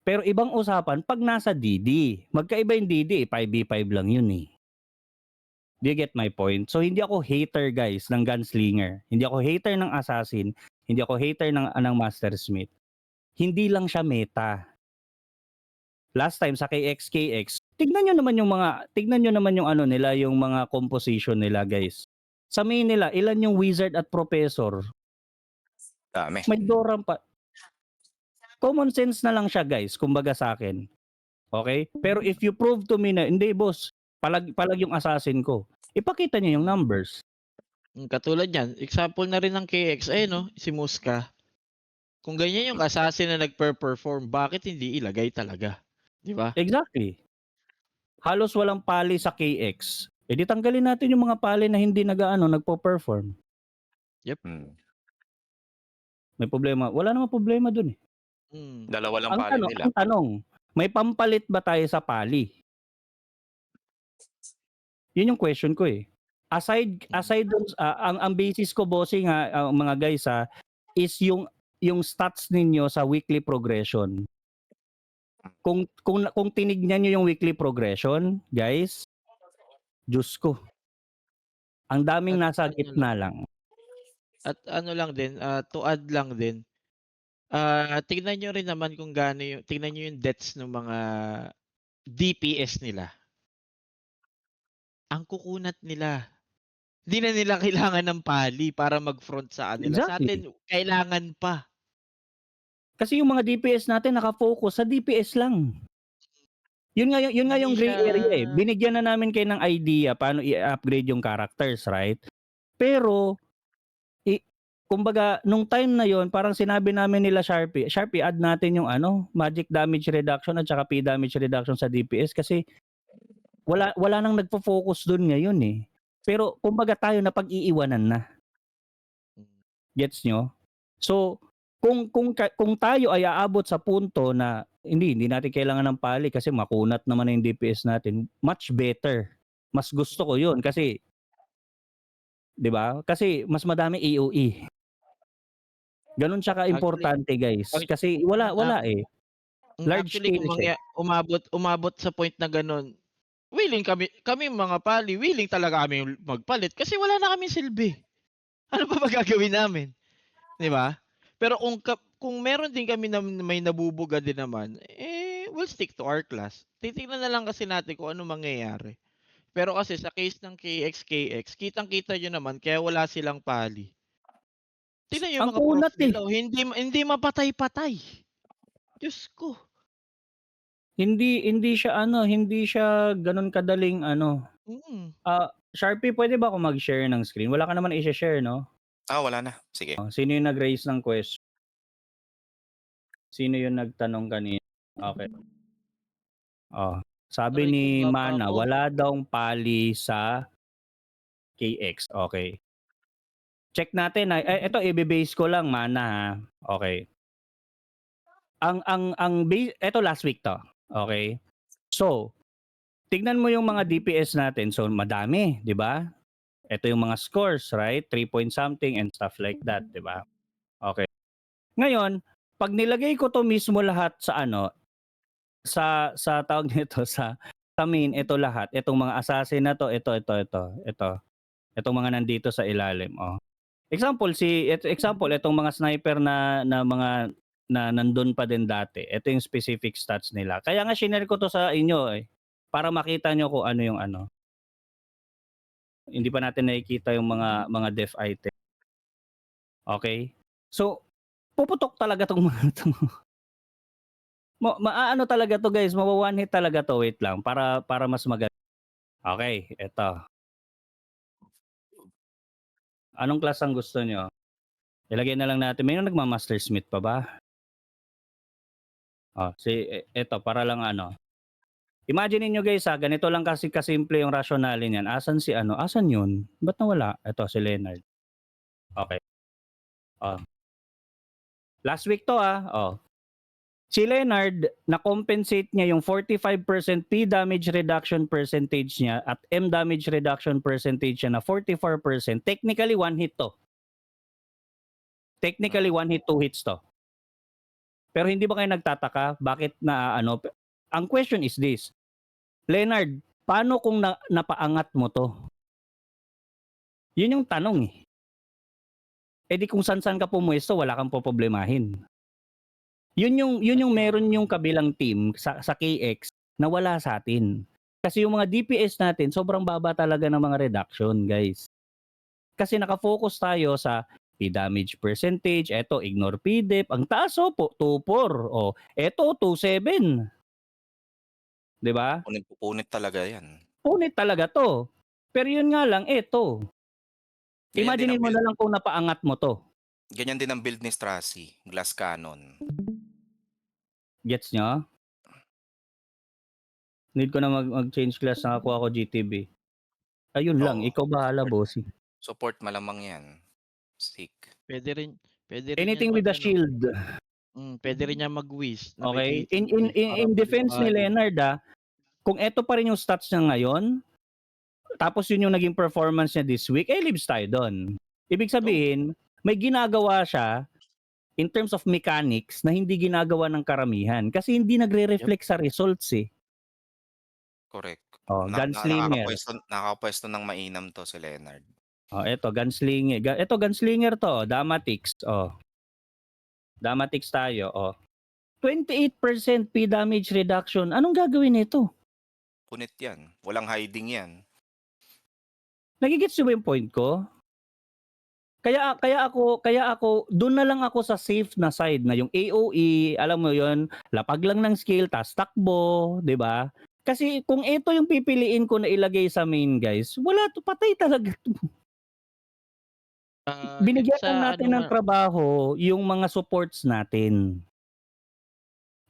Pero ibang usapan pag nasa DD. Magkaiba yung DD, 5v5 lang yun Do you get my point? So hindi ako hater guys ng gunslinger. Hindi ako hater ng assassin. Hindi ako hater ng mastersmith. Hindi lang siya meta. Last time sa KX, tignan nyo naman yung nila, yung mga composition nila guys. Sa main nila, ilan yung wizard at professor? Dami. May Doram pa. Common sense na lang siya guys, kumbaga sa akin. Okay? Pero if you prove to me na, hindi boss, palag yung assassin ko. Ipakita niyo yung numbers. Katulad yan, example na rin ng KX, si Muska. Kung ganyan yung assassin na nagper-perform, bakit hindi ilagay talaga? Di ba? Exactly. Halos walang pali sa KX. Di tanggalin natin yung mga pali na hindi nagpo-perform. May problema. Wala namang problema dun Dalawa lang pala nila. Ang tanong, may pampalit ba tayo sa pali? Yun yung question ko Aside dun, ang basis ko bossing mga guys is yung stats ninyo sa weekly progression. Kung tinignan niyo yung weekly progression, guys, Diyos ko. Ang daming nasa gitna lang. At lang din, to add lang din. Tingnan niyo rin naman kung tingnan niyo yung deaths ng mga DPS nila. Ang kukunat nila. Hindi na nila kailangan ng pali para mag-front sa kanila. Exactly. Sa atin, kailangan pa. Kasi yung mga DPS natin nakafocus sa DPS lang. Yun nga yung gray area Binigyan na namin kayo ng idea paano i-upgrade yung characters, right? Pero kumbaga nung time na yon parang sinabi namin nila Sharpie, add natin yung magic damage reduction at saka P damage reduction sa DPS kasi wala nang nagfo-focus doon ngayon Pero kumbaga tayo na pag-iiwanan na. Gets nyo? So kung tayo ay aabot sa punto na hindi natin kailangan ng pali kasi makunat naman yung DPS natin, much better. Mas gusto ko 'yun kasi 'di ba? Kasi mas madami AOE. Ganun siya ka-importante guys. Kasi wala Large Actually, scale kung umabot sa point na ganun, willing kami mga pali, willing talaga kami magpalit kasi wala na kaming silbi. Ano pa gagawin namin? 'Di ba? Pero kung meron din kami na may nabubuga din naman, we'll stick to our class. Titingnan na lang kasi natin kung ano mangyayari. Pero kasi sa case ng KX, kitang-kita nyo naman kaya wala silang pali. Tingnan nyo yung Ang mga prof kunat eh. nila, oh, hindi mapatay-patay. Diyos ko. Hindi siya gano'n kadaling ano. Mm. Sharpie, pwede ba ako mag-share ng screen? Wala ka naman i-she-share, no? Wala na. Sige. Sino yung nag-raise ng question? Sino yung nagtanong kanina? Okay. Sabi Aray ko, ni baba Mana, ko. wala daw pali sa KX. Okay. Check natin. Ito i-base ko lang, Mana, ha. Okay. Ito last week to. Okay. So, tignan mo yung mga DPS natin. So, madami, di ba? Ito yung mga scores, right? 3 point something and stuff like that, di ba? Okay. Ngayon, pag nilagay ko to mismo lahat sa sa tawag nito sa main, ito lahat, itong mga assassin na to, ito. Itong mga nandito sa ilalim, Example, itong mga sniper na mga na nandun pa din dati. Ito yung specific stats nila. Kaya nga shinare ko to sa inyo para makita nyo kung ano yung ano. Hindi pa natin nakikita yung mga def item. Okay? So, puputok talaga tong mga to. Maano talaga to, guys, mawa-one hit talaga to. Wait lang para mas maganda. Okay, eto. Anong class ang gusto nyo? Ilagay na lang natin. May nagma-Master Smith pa ba? Eto para lang Imagine niyo guys, ganito lang kasi kasimple yung rationale niyan. Asan si Asan yun? Ba't nawala? Eto si Leonard. Okay. Last week to Si Leonard, na-compensate niya yung 45% P damage reduction percentage niya at M damage reduction percentage niya na 44%. Technically, one hit to. Technically, one hit, two hits to. Pero hindi ba kayo nagtataka? Bakit na Ang question is this. Leonard, paano kung napaangat mo to? Yun yung tanong eh. Eh di kung saan ka pumuesto, wala kang poproblemahin. Yun yung meron yung kabilang team sa KX na wala sa atin. Kasi yung mga DPS natin, sobrang baba talaga ng mga reduction, guys. Kasi nakafocus tayo sa P damage percentage, eto ignore PDEP, ang taas po 2.4, eto 2.7. 'Di ba? Punit talaga yan. Punit talaga to. Pero yun nga lang, eto. Imagine mo na lang kung napaangat mo to. Ganyan din ang build ni Strassi, glass cannon. Gets nyo? Need ko na mag-change class na ako GTB. Ayun lang, ikaw bahala, bossy. Support malamang yan. Stick. Pwede rin Anything yan with the shield. Pwede rin niya mag-whiz. Okay? In defense ni Leonard, kung eto pa rin yung stats niya ngayon, tapos yun yung naging performance niya this week, lives tayo doon. Ibig sabihin, may ginagawa siya in terms of mechanics na hindi ginagawa ng karamihan kasi hindi nagre-reflect sa results eh. Correct. Gunslinger. Nakapwesto ng mainam to si Leonard. Eto gunslinger. Eto gunslinger to, Damatix. Damatix tayo, 28% P damage reduction. Anong gagawin nito? Punit yan. Walang hiding yan. Nagigets niyo ba yung point ko? Kaya ako doon na lang ako sa safe na side na yung AOE, alam mo yon, lapag lang ng skill, tas takbo, 'di ba? Kasi kung ito yung pipiliin ko na ilagay sa main, guys, wala to, patay talaga to. Binigyan lang natin ng trabaho yung mga supports natin.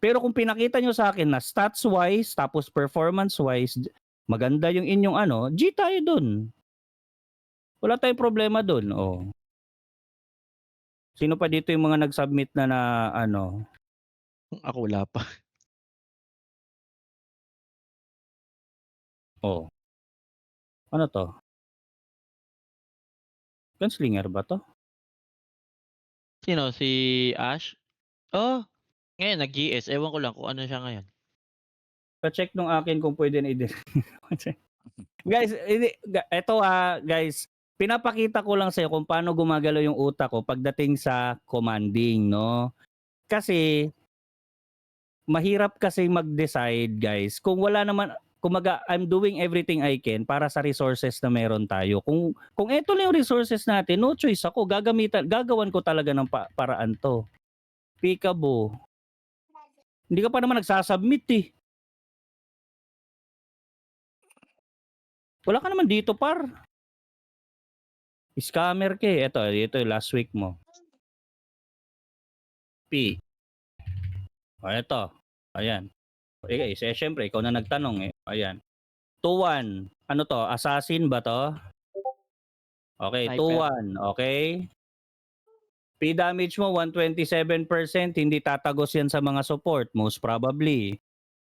Pero kung pinakita nyo sa akin na stats wise tapos performance wise maganda yung inyong G tayo dun. Wala tayong problema dun. Sino pa dito yung mga nag-submit na Ako wala pa. Ano to? Gunslinger ba to? Sino? Si Ash? Ngayon nag-GS. Ewan ko lang kung ano siya ngayon. Pa-check nung akin kung pwede na Guys, eto guys, pinapakita ko lang sa'yo kung paano gumagalaw yung utak ko pagdating sa commanding, no? Kasi mahirap kasi mag-decide, guys. Kung kumaga I'm doing everything I can para sa resources na meron tayo. Kung ito lang yung resources natin, no choice ako, gagawan ko talaga ng paraan to. Peekaboo. Hindi ka pa naman nagsasubmit eh. Wala ka naman dito par. Scammer ka eh. Ito yung last week mo. P. O ito. Ayan. Siyempre, ikaw na nagtanong eh. Ayan. 2-1. Ano to? Assassin ba to? Okay, Sniper. 2-1. Okay. P damage mo 127%, hindi tatagos yan sa mga support most probably.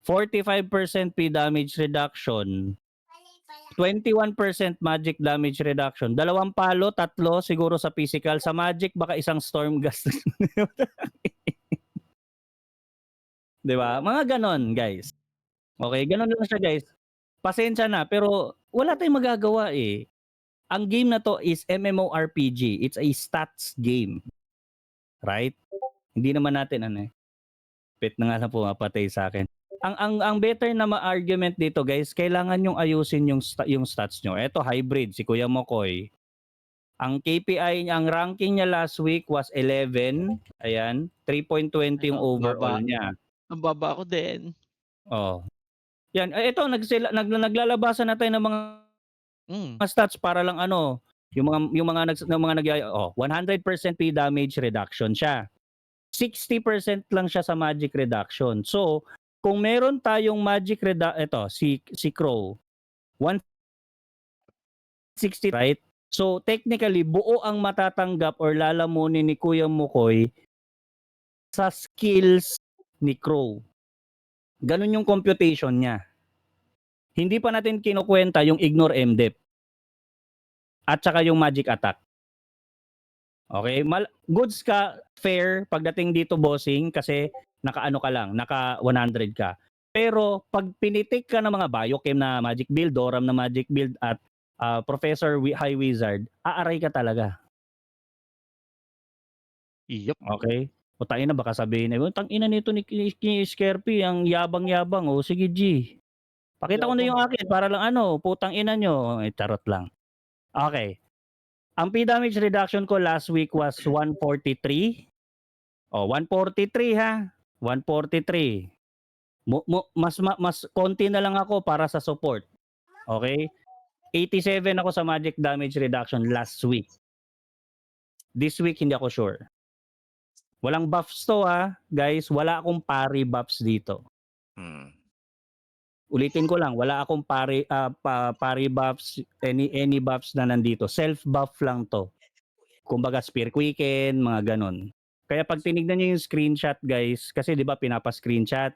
45% P damage reduction. 21% magic damage reduction. 2 palo, 3 siguro sa physical. Sa magic baka isang storm gas. 'Di ba? Mga ganon, guys. Okay, ganon lang siya, guys. Pasensya na pero wala tayong magagawa eh. Ang game na to is MMORPG. It's a stats game. Right? Hindi naman natin pet na nga lang pumapatay sa akin. Ang better na ma-argument dito, guys, kailangan yung ayusin yung stats nyo. Ito hybrid si Kuya Mokoy. Ang KPI niya, ang ranking niya last week was 11. Ayan, 3.20 yung overall niya. Ang baba ko din. Oh. Yan, ito naglalabasan na tayo ng mga stats para lang yung mga 100% P damage reduction siya. 60% lang siya sa magic reduction. So, kung meron tayong magic si Crow 160, right? So, technically buo ang matatanggap or lalamunin ni Kuya Mukoy sa skills ni Crow. Ganun yung computation niya. Hindi pa natin kinukwenta yung ignore MDEF at saka yung magic attack. Okay, goods ka, fair pagdating dito bossing kasi naka 100 ka. Pero pag pinitik ka ng mga Biochem na magic build, Doram na magic build at Professor High Wizard, aaray ka talaga. Yup. Okay? O tayo na baka sabihin, tangina nito ni Skerpy, ang yabang-yabang. O sige G. Pakita ko na yung akin para lang putang ina nyo. Charot lang. Okay. Ang P damage reduction ko last week was 143. 143 ha. 143. Mas konti na lang ako para sa support. Okay? 87 ako sa magic damage reduction last week. This week hindi ako sure. Walang buffs to guys. Wala akong pari buffs dito. Ulitin ko lang, wala akong pari buffs, any buffs na nandito. Self buff lang to. Kumbaga Spear Quicken, mga ganon. Kaya pag tinignan niyo yung screenshot, guys, kasi 'di ba pinapa-screenshot,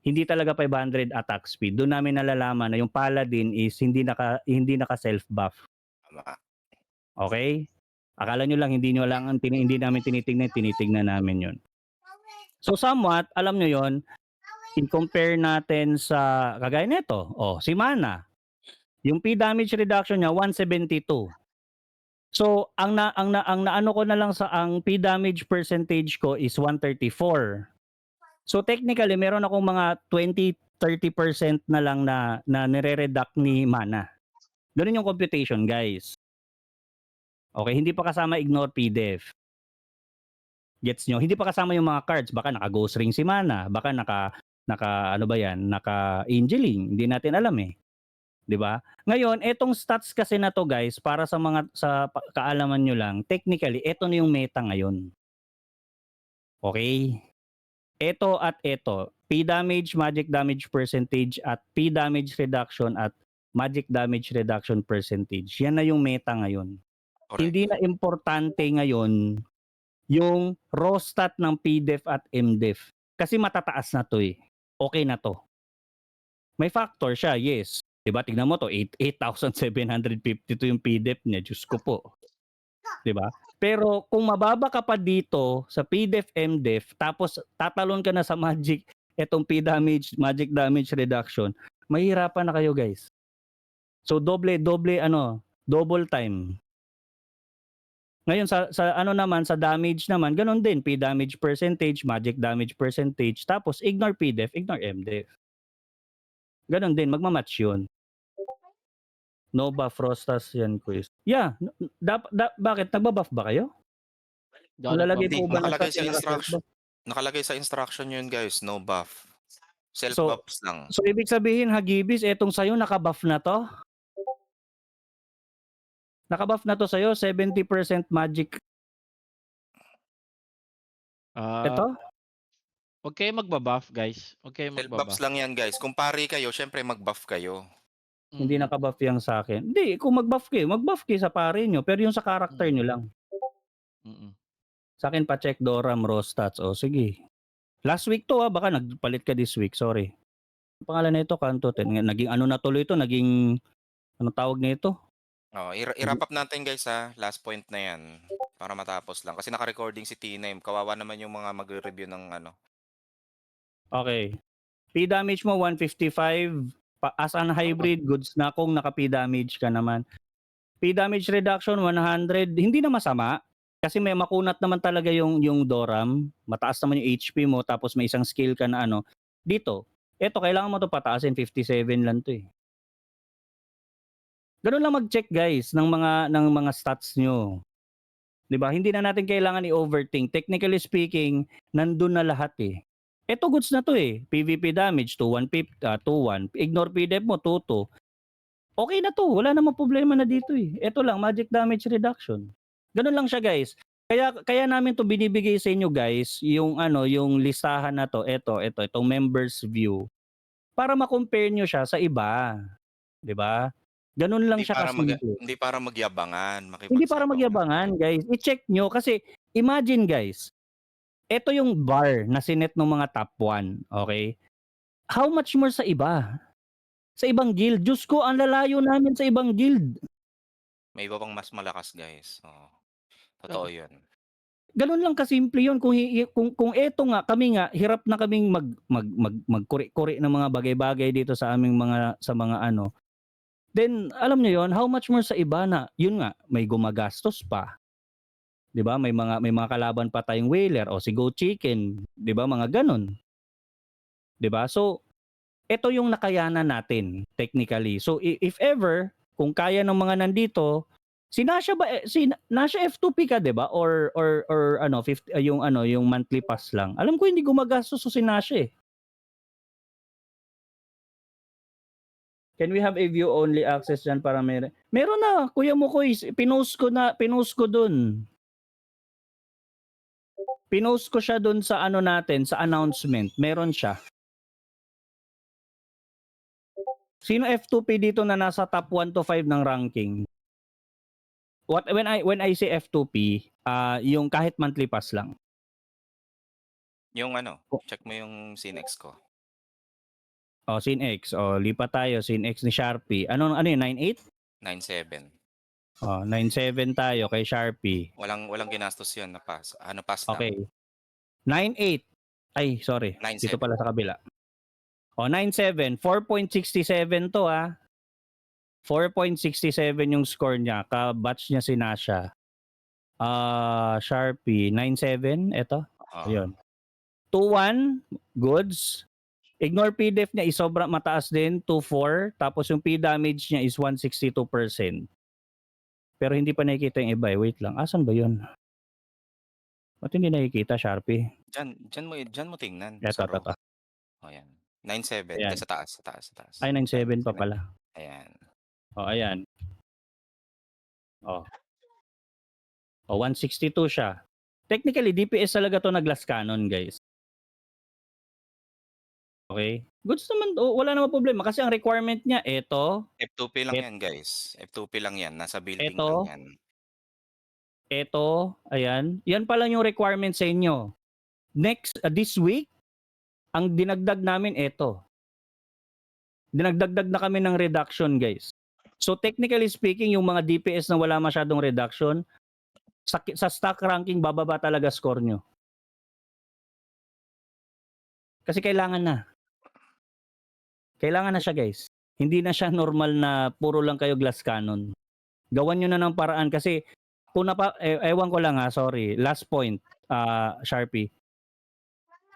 hindi talaga 500 attack speed. Doon namin nalalaman na yung Paladin is hindi naka self buff. Okay? Akala nyo lang hindi namin tinitingnan namin 'yon. So somewhat, alam nyo 'yon, i-compare natin sa kagaya nito. Si Mana. Yung P damage reduction niya 172. So ang naano ko na lang sa ang P damage percentage ko is 134. So technically meron akong mga 20-30% na lang na nire-reduct ni Mana. Ganun yung computation, guys. Okay, hindi pa kasama ignore PDEF. Gets nyo? Hindi pa kasama yung mga cards. Baka naka-ghost ring si Mana, baka naka Angeling, hindi natin alam 'Di ba? Ngayon, etong stats kasi na to, guys, para sa kaalaman nyo lang, technically ito na yung meta ngayon. Okay? Ito at ito, P damage, magic damage percentage at P damage reduction at magic damage reduction percentage. Yan na yung meta ngayon. Correct. Hindi na importante ngayon yung raw stat ng PDEF at MDEF kasi matataas na to Okay na to. May factor siya, yes. Diba? Tignan mo to, 8,752 yung PDEF niya. Diyos ko po. Diba? Pero kung mababa ka pa dito sa PDEF, MDEF, tapos tatalon ka na sa magic, etong P damage, magic damage reduction, mahirapan na kayo, guys. So double time. Ngayon sa sa damage naman, ganun din, P damage percentage, magic damage percentage, tapos ignore PDEF, ignore MDEF. Ganon din, magmamatch yun. No buff, Rostas yan quiz. Yeah, bakit? Nagbabuff ba kayo? Lalagay Hindi, po ba ng nakalagay stat sa na instruction. Nakalagay sa instruction yun guys, no buff. Self So, buffs lang. So ibig sabihin, Hagibis, etong sa'yo nakabuff na to? Nakabuff na to sa'yo, 70% magic. Ito? Huwag kayo magbabuff, guys. Huwag kayo Self magbabuff. buffs lang yan guys. Kung pari kayo, syempre mag-buff kayo. Hindi nakabuff yang sa akin. Hindi, kung mag-buff kayo sa pare nyo, pero yung sa character nyo lang. Sa akin, pa-check Doram, raw stats. O, sige. Last week to baka nagpalit ka this week, sorry. Ang pangalan na ito, Kanto 10. Naging ano na tuloy ito, naging, ano tawag na ito? Oh, i-wrap up natin guys ha. Last point na yan. Para matapos lang. Kasi naka-recording si T-Name. Kawawa naman yung mga magre-review ng ano. Okay. P-damage mo, 155. As an hybrid, goods na kung naka-P-damage ka naman. P-damage reduction, 100. Hindi na masama. Kasi may makunat naman talaga yung Doram. Mataas naman yung HP mo, tapos may isang skill ka na ano. Dito, eto, kailangan mo to pataasin. 57 lang to eh. Ganun lang mag-check guys ng mga stats nyo. 'Di ba? Hindi na natin kailangan i-overthink. Technically speaking, nandun na lahat eh. Eto goods na to eh. PVP damage 21. Ignore PDEF mo 22. Okay na to. Wala namang problema na dito eh. Eto lang, magic damage reduction. Ganun lang siya guys. Kaya namin to binibigay sa inyo guys, yung yung listahan na to, itong members view para ma-compare nyo siya sa iba. 'Di ba? Ganun lang siya kasimple. Hindi para magyabangan, Hindi para makipagsabawan. magyabangan, guys. I-check nyo kasi imagine guys, ito yung bar na sinet ng mga top 1, okay? How much more sa iba? Sa ibang guild. Diyos ko, ang lalayo namin sa ibang guild. May iba pang mas malakas guys. Oh. Totoo 'yun. Ganun lang kasimple yun. Kung eto nga, kami nga, hirap na kaming magkuri-kuri ng mga bagay-bagay dito sa aming sa mga ano. Then, alam nyo yon, how much more sa iba na, yun nga, may gumagastos pa. 'Di ba? May mga kalaban pa tayong whaler o si Go Chicken, 'di ba? Mga ganun. 'Di ba? So, ito yung nakayanan natin technically. So, if ever kung kaya ng mga nandito, si Nasha F2P ka, 'di ba? Or ano, 50 yung monthly pass lang. Alam ko hindi gumagastos si Nasha eh. Can we have a view only access dyan para meron na, Kuya Mukoy, pinost ko dun. Pinost ko siya dun sa ano natin, sa announcement. Meron siya. Sino F2P dito na nasa top 1 to 5 ng ranking? When I say F2P, yung kahit monthly pass lang. Yung check mo yung Cinex ko. Oh, Cinex. Oh, lipat tayo. Cinex ni Sharpie. Ano yun? 98? 97. Oh, 97 tayo kay Sharpie. Walang ginastos 'yun na pass. Pass lang. Okay. 98. Ay, sorry. 97. Dito pala sa kabila. Oh, 97. 4.67 to 4.67 yung score niya. Ka-batch niya si Nasha. Sharpie. 97. Ito. Ayun. 2-1. Goods. Ignore PDEF niya is sobrang mataas din, 2-4. Tapos yung P-damage niya is 162%. Pero hindi pa nakikita yung iba. Wait lang. Asan ba yun? Ba't hindi nakikita, Sharpie? Diyan mo tingnan. Ito. Oh, yan. 97. Ayan. Sa taas. Ay, 97 pa pala. Ayan. Oh, ayan. Oh. Oh, 162 siya. Technically, DPS talaga to na glass cannon, guys. Okay? Goods naman, wala namang problema kasi ang requirement niya, ito, F2P lang yan, guys. F2P lang yan. Nasa building Ito. lang yan. ito, ayan. Yan pala yung requirement sa inyo. Next, this week, ang dinagdag namin, ito. Dinagdagdag na kami ng reduction, guys. So technically speaking, yung mga DPS na wala masyadong reduction, sa stock ranking, bababa talaga score nyo. Kasi kailangan na. Kailangan na siya, guys. Hindi na siya normal na puro lang kayo glass cannon. Gawan nyo na ng paraan kasi kung ewan ko lang sorry. Last point, Sharpie.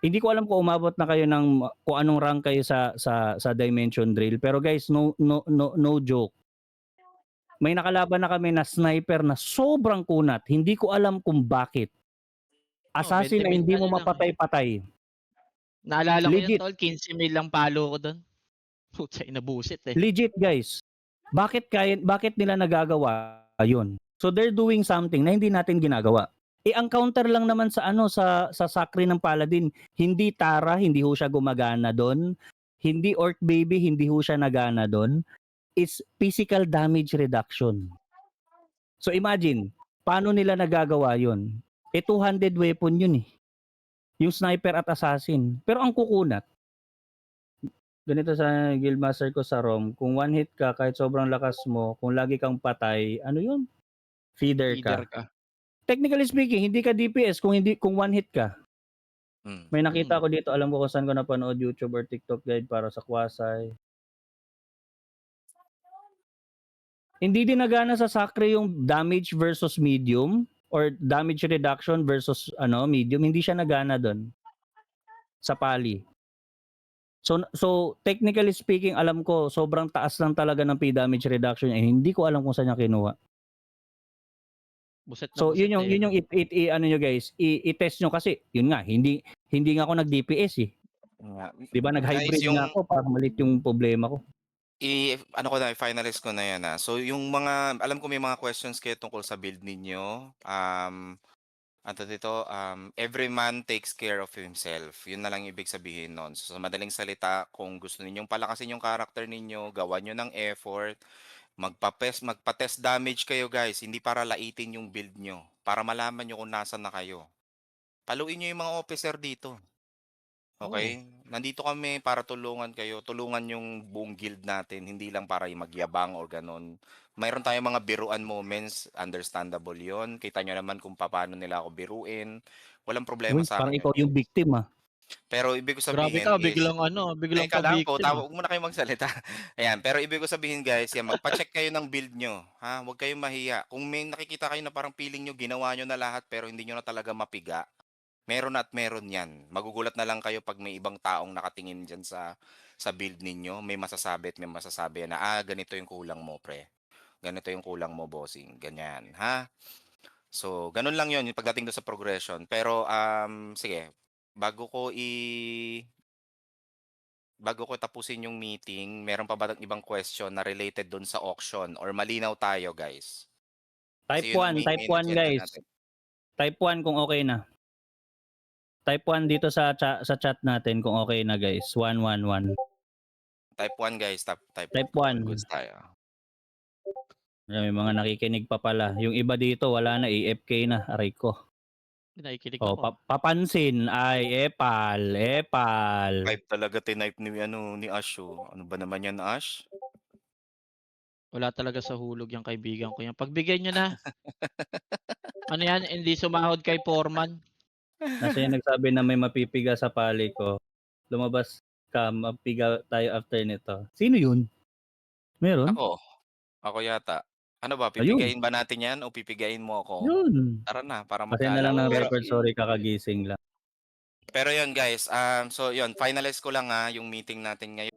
Hindi ko alam kung umabot na kayo ng kung anong rank kayo sa Dimension Drill, pero guys, no joke. May nakalaban na kami na sniper na sobrang kunat. Hindi ko alam kung bakit. Assassin na 20 hindi mo ano lang. mapatay-patay. Naalala ko yun, Legit. tol. 15 mil lang palo ko doon. Putsa, inabusit eh. Legit, guys. Bakit nila nagagawa 'yon? So they're doing something na hindi natin ginagawa. Ang counter lang naman sa sa Sakri ng Paladin, hindi Tara, hindi ho siya gumagana doon. Hindi Orc Baby, hindi ho siya nagana doon. Is physical damage reduction. So imagine, paano nila nagagawa 'yon? 200 weapon 'yun eh. Yung sniper at assassin. Pero ang kukunat, ganito sa guildmaster ko sa ROM, kung one hit ka kahit sobrang lakas mo, kung lagi kang patay, ano 'yun? Feeder Leader ka. ka. Technically speaking, hindi ka DPS kung one hit ka. Mm. May nakita ko dito, alam ko kung saan ko napanood YouTube or TikTok guide para sa Kwasay. Hindi din nagana sa Sakri yung damage versus medium or damage reduction versus medium, hindi siya nagana doon sa Pali. So technically speaking, alam ko sobrang taas lang talaga ng P damage reduction eh, hindi ko alam kung saan niya kinuha. Buset na So buset yun yung ano nyo guys, i-test nyo kasi yun nga, hindi nga ako nag-DPS eh. Nga. 'Di ba nag-hybrid Guys, nga ako para malit yung problema ko. ano ko na, finalist ko na yan So yung mga, alam ko may mga questions kayo tungkol sa build ninyo. Every man takes care of himself. Yun na lang ibig sabihin nun. So sa madaling salita, kung gusto ninyong palakasin yung character ninyo, gawan nyo ng effort, magpa-test damage kayo guys, hindi para laitin yung build nyo, para malaman nyo kung nasan na kayo. Paluin nyo yung mga officer dito. Okay? Nandito kami para tulungan kayo, tulungan yung buong guild natin, hindi lang para magyabang or ganon. Mayroon tayong mga biruan moments, understandable yon. Kita nyo naman kung paano nila ako biruin. Walang problema Uy, sa parang akin ikaw yun. yung victim ah. Pero ibig ko Grabe sabihin ka, is, biglang teka lang po, pa-victim. huwag muna kayong magsalita. Ayan, pero ibig ko sabihin guys, yan, magpa-check kayo ng build nyo. Ha? Huwag kayong mahiya. Kung may nakikita kayo na parang feeling nyo, ginawa nyo na lahat pero hindi nyo na talaga mapiga, meron at meron yan. Magugulat na lang kayo pag may ibang taong nakatingin dyan sa build ninyo. May masasabi at may masasabi na, ganito yung kulang mo, pre. Ganito yung kulang mo, bossing. Ganyan, ha? So, ganun lang yun, yung pagdating doon sa progression. Pero, sige, bago ko tapusin yung meeting, meron pa ba ibang question na related doon sa auction or malinaw tayo, guys? Kasi Type yun ang 1, type main 1 agenda guys. natin. Type 1 kung okay na. Type 1 dito sa chat natin kung okay na guys. 111. Type 1, guys. Type 1. Goods tayo. May mga nakikinig pa pala. Yung iba dito wala na, AFK na, aray ko. Nakikinig Oh, ako. papansin ay epal. Type talaga tinype ni Ash. Ano ba naman yan, Ash? Wala talaga sa hulog yung kaibigan ko yan. Pagbigay nyo na. Ano yan, hindi sumahod kay Foreman. Nasa yung nagsabi na may mapipiga sa pali ko. Lumabas ka, mapiga tayo after nito. Sino yun? Meron? Ako yata. Ano ba, Ayun. pipigain ba natin yan o pipigain mo ako? Yun. Tara na, para Kasi na lang ng magkaalam. record, sorry, kakagising lang. Pero yun guys, so yun, finalize ko lang yung meeting natin ngayon.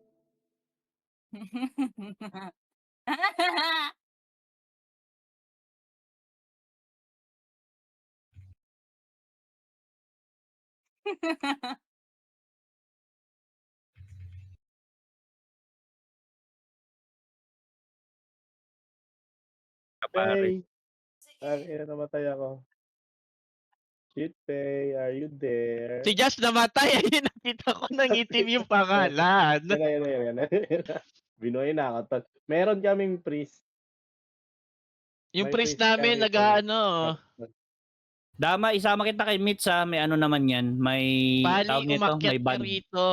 Pare. Ay, namatay ako. Shitpay, are you there? Si Josh namatay. Ayun, nakita ko nangitim yung pangalan. Yan. Binuhay na ako. Tol. Meron kaming priest. Yung May priest priest namin, kami, nag-ano. Dama, isama kita kay Mitch ha. May ano naman yan. May Bali, tawag nito, umakyat may ka ban. rito.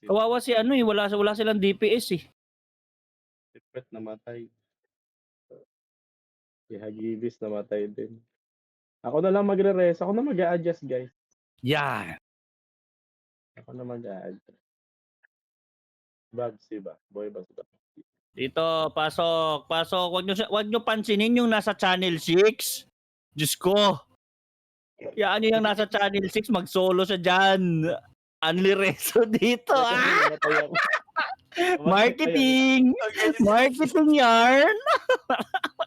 Kawawa si ano eh, wala silang DPS eh. Sipet namatay. Si Hagibis namatay din. Ako na lang magre-rest. Ako na mag-a-adjust, guys. Yan. Ako na mag-a-adjust. Babsi ba? Boy ba? Dito, pasok. Wag nyo pansinin yung nasa channel 6. Diyos ko. Yan yung nasa Channel 6, mag-solo siya dyan. Anli Rezo dito. Ah! Namatay ako. Marketing! Marketing yarn!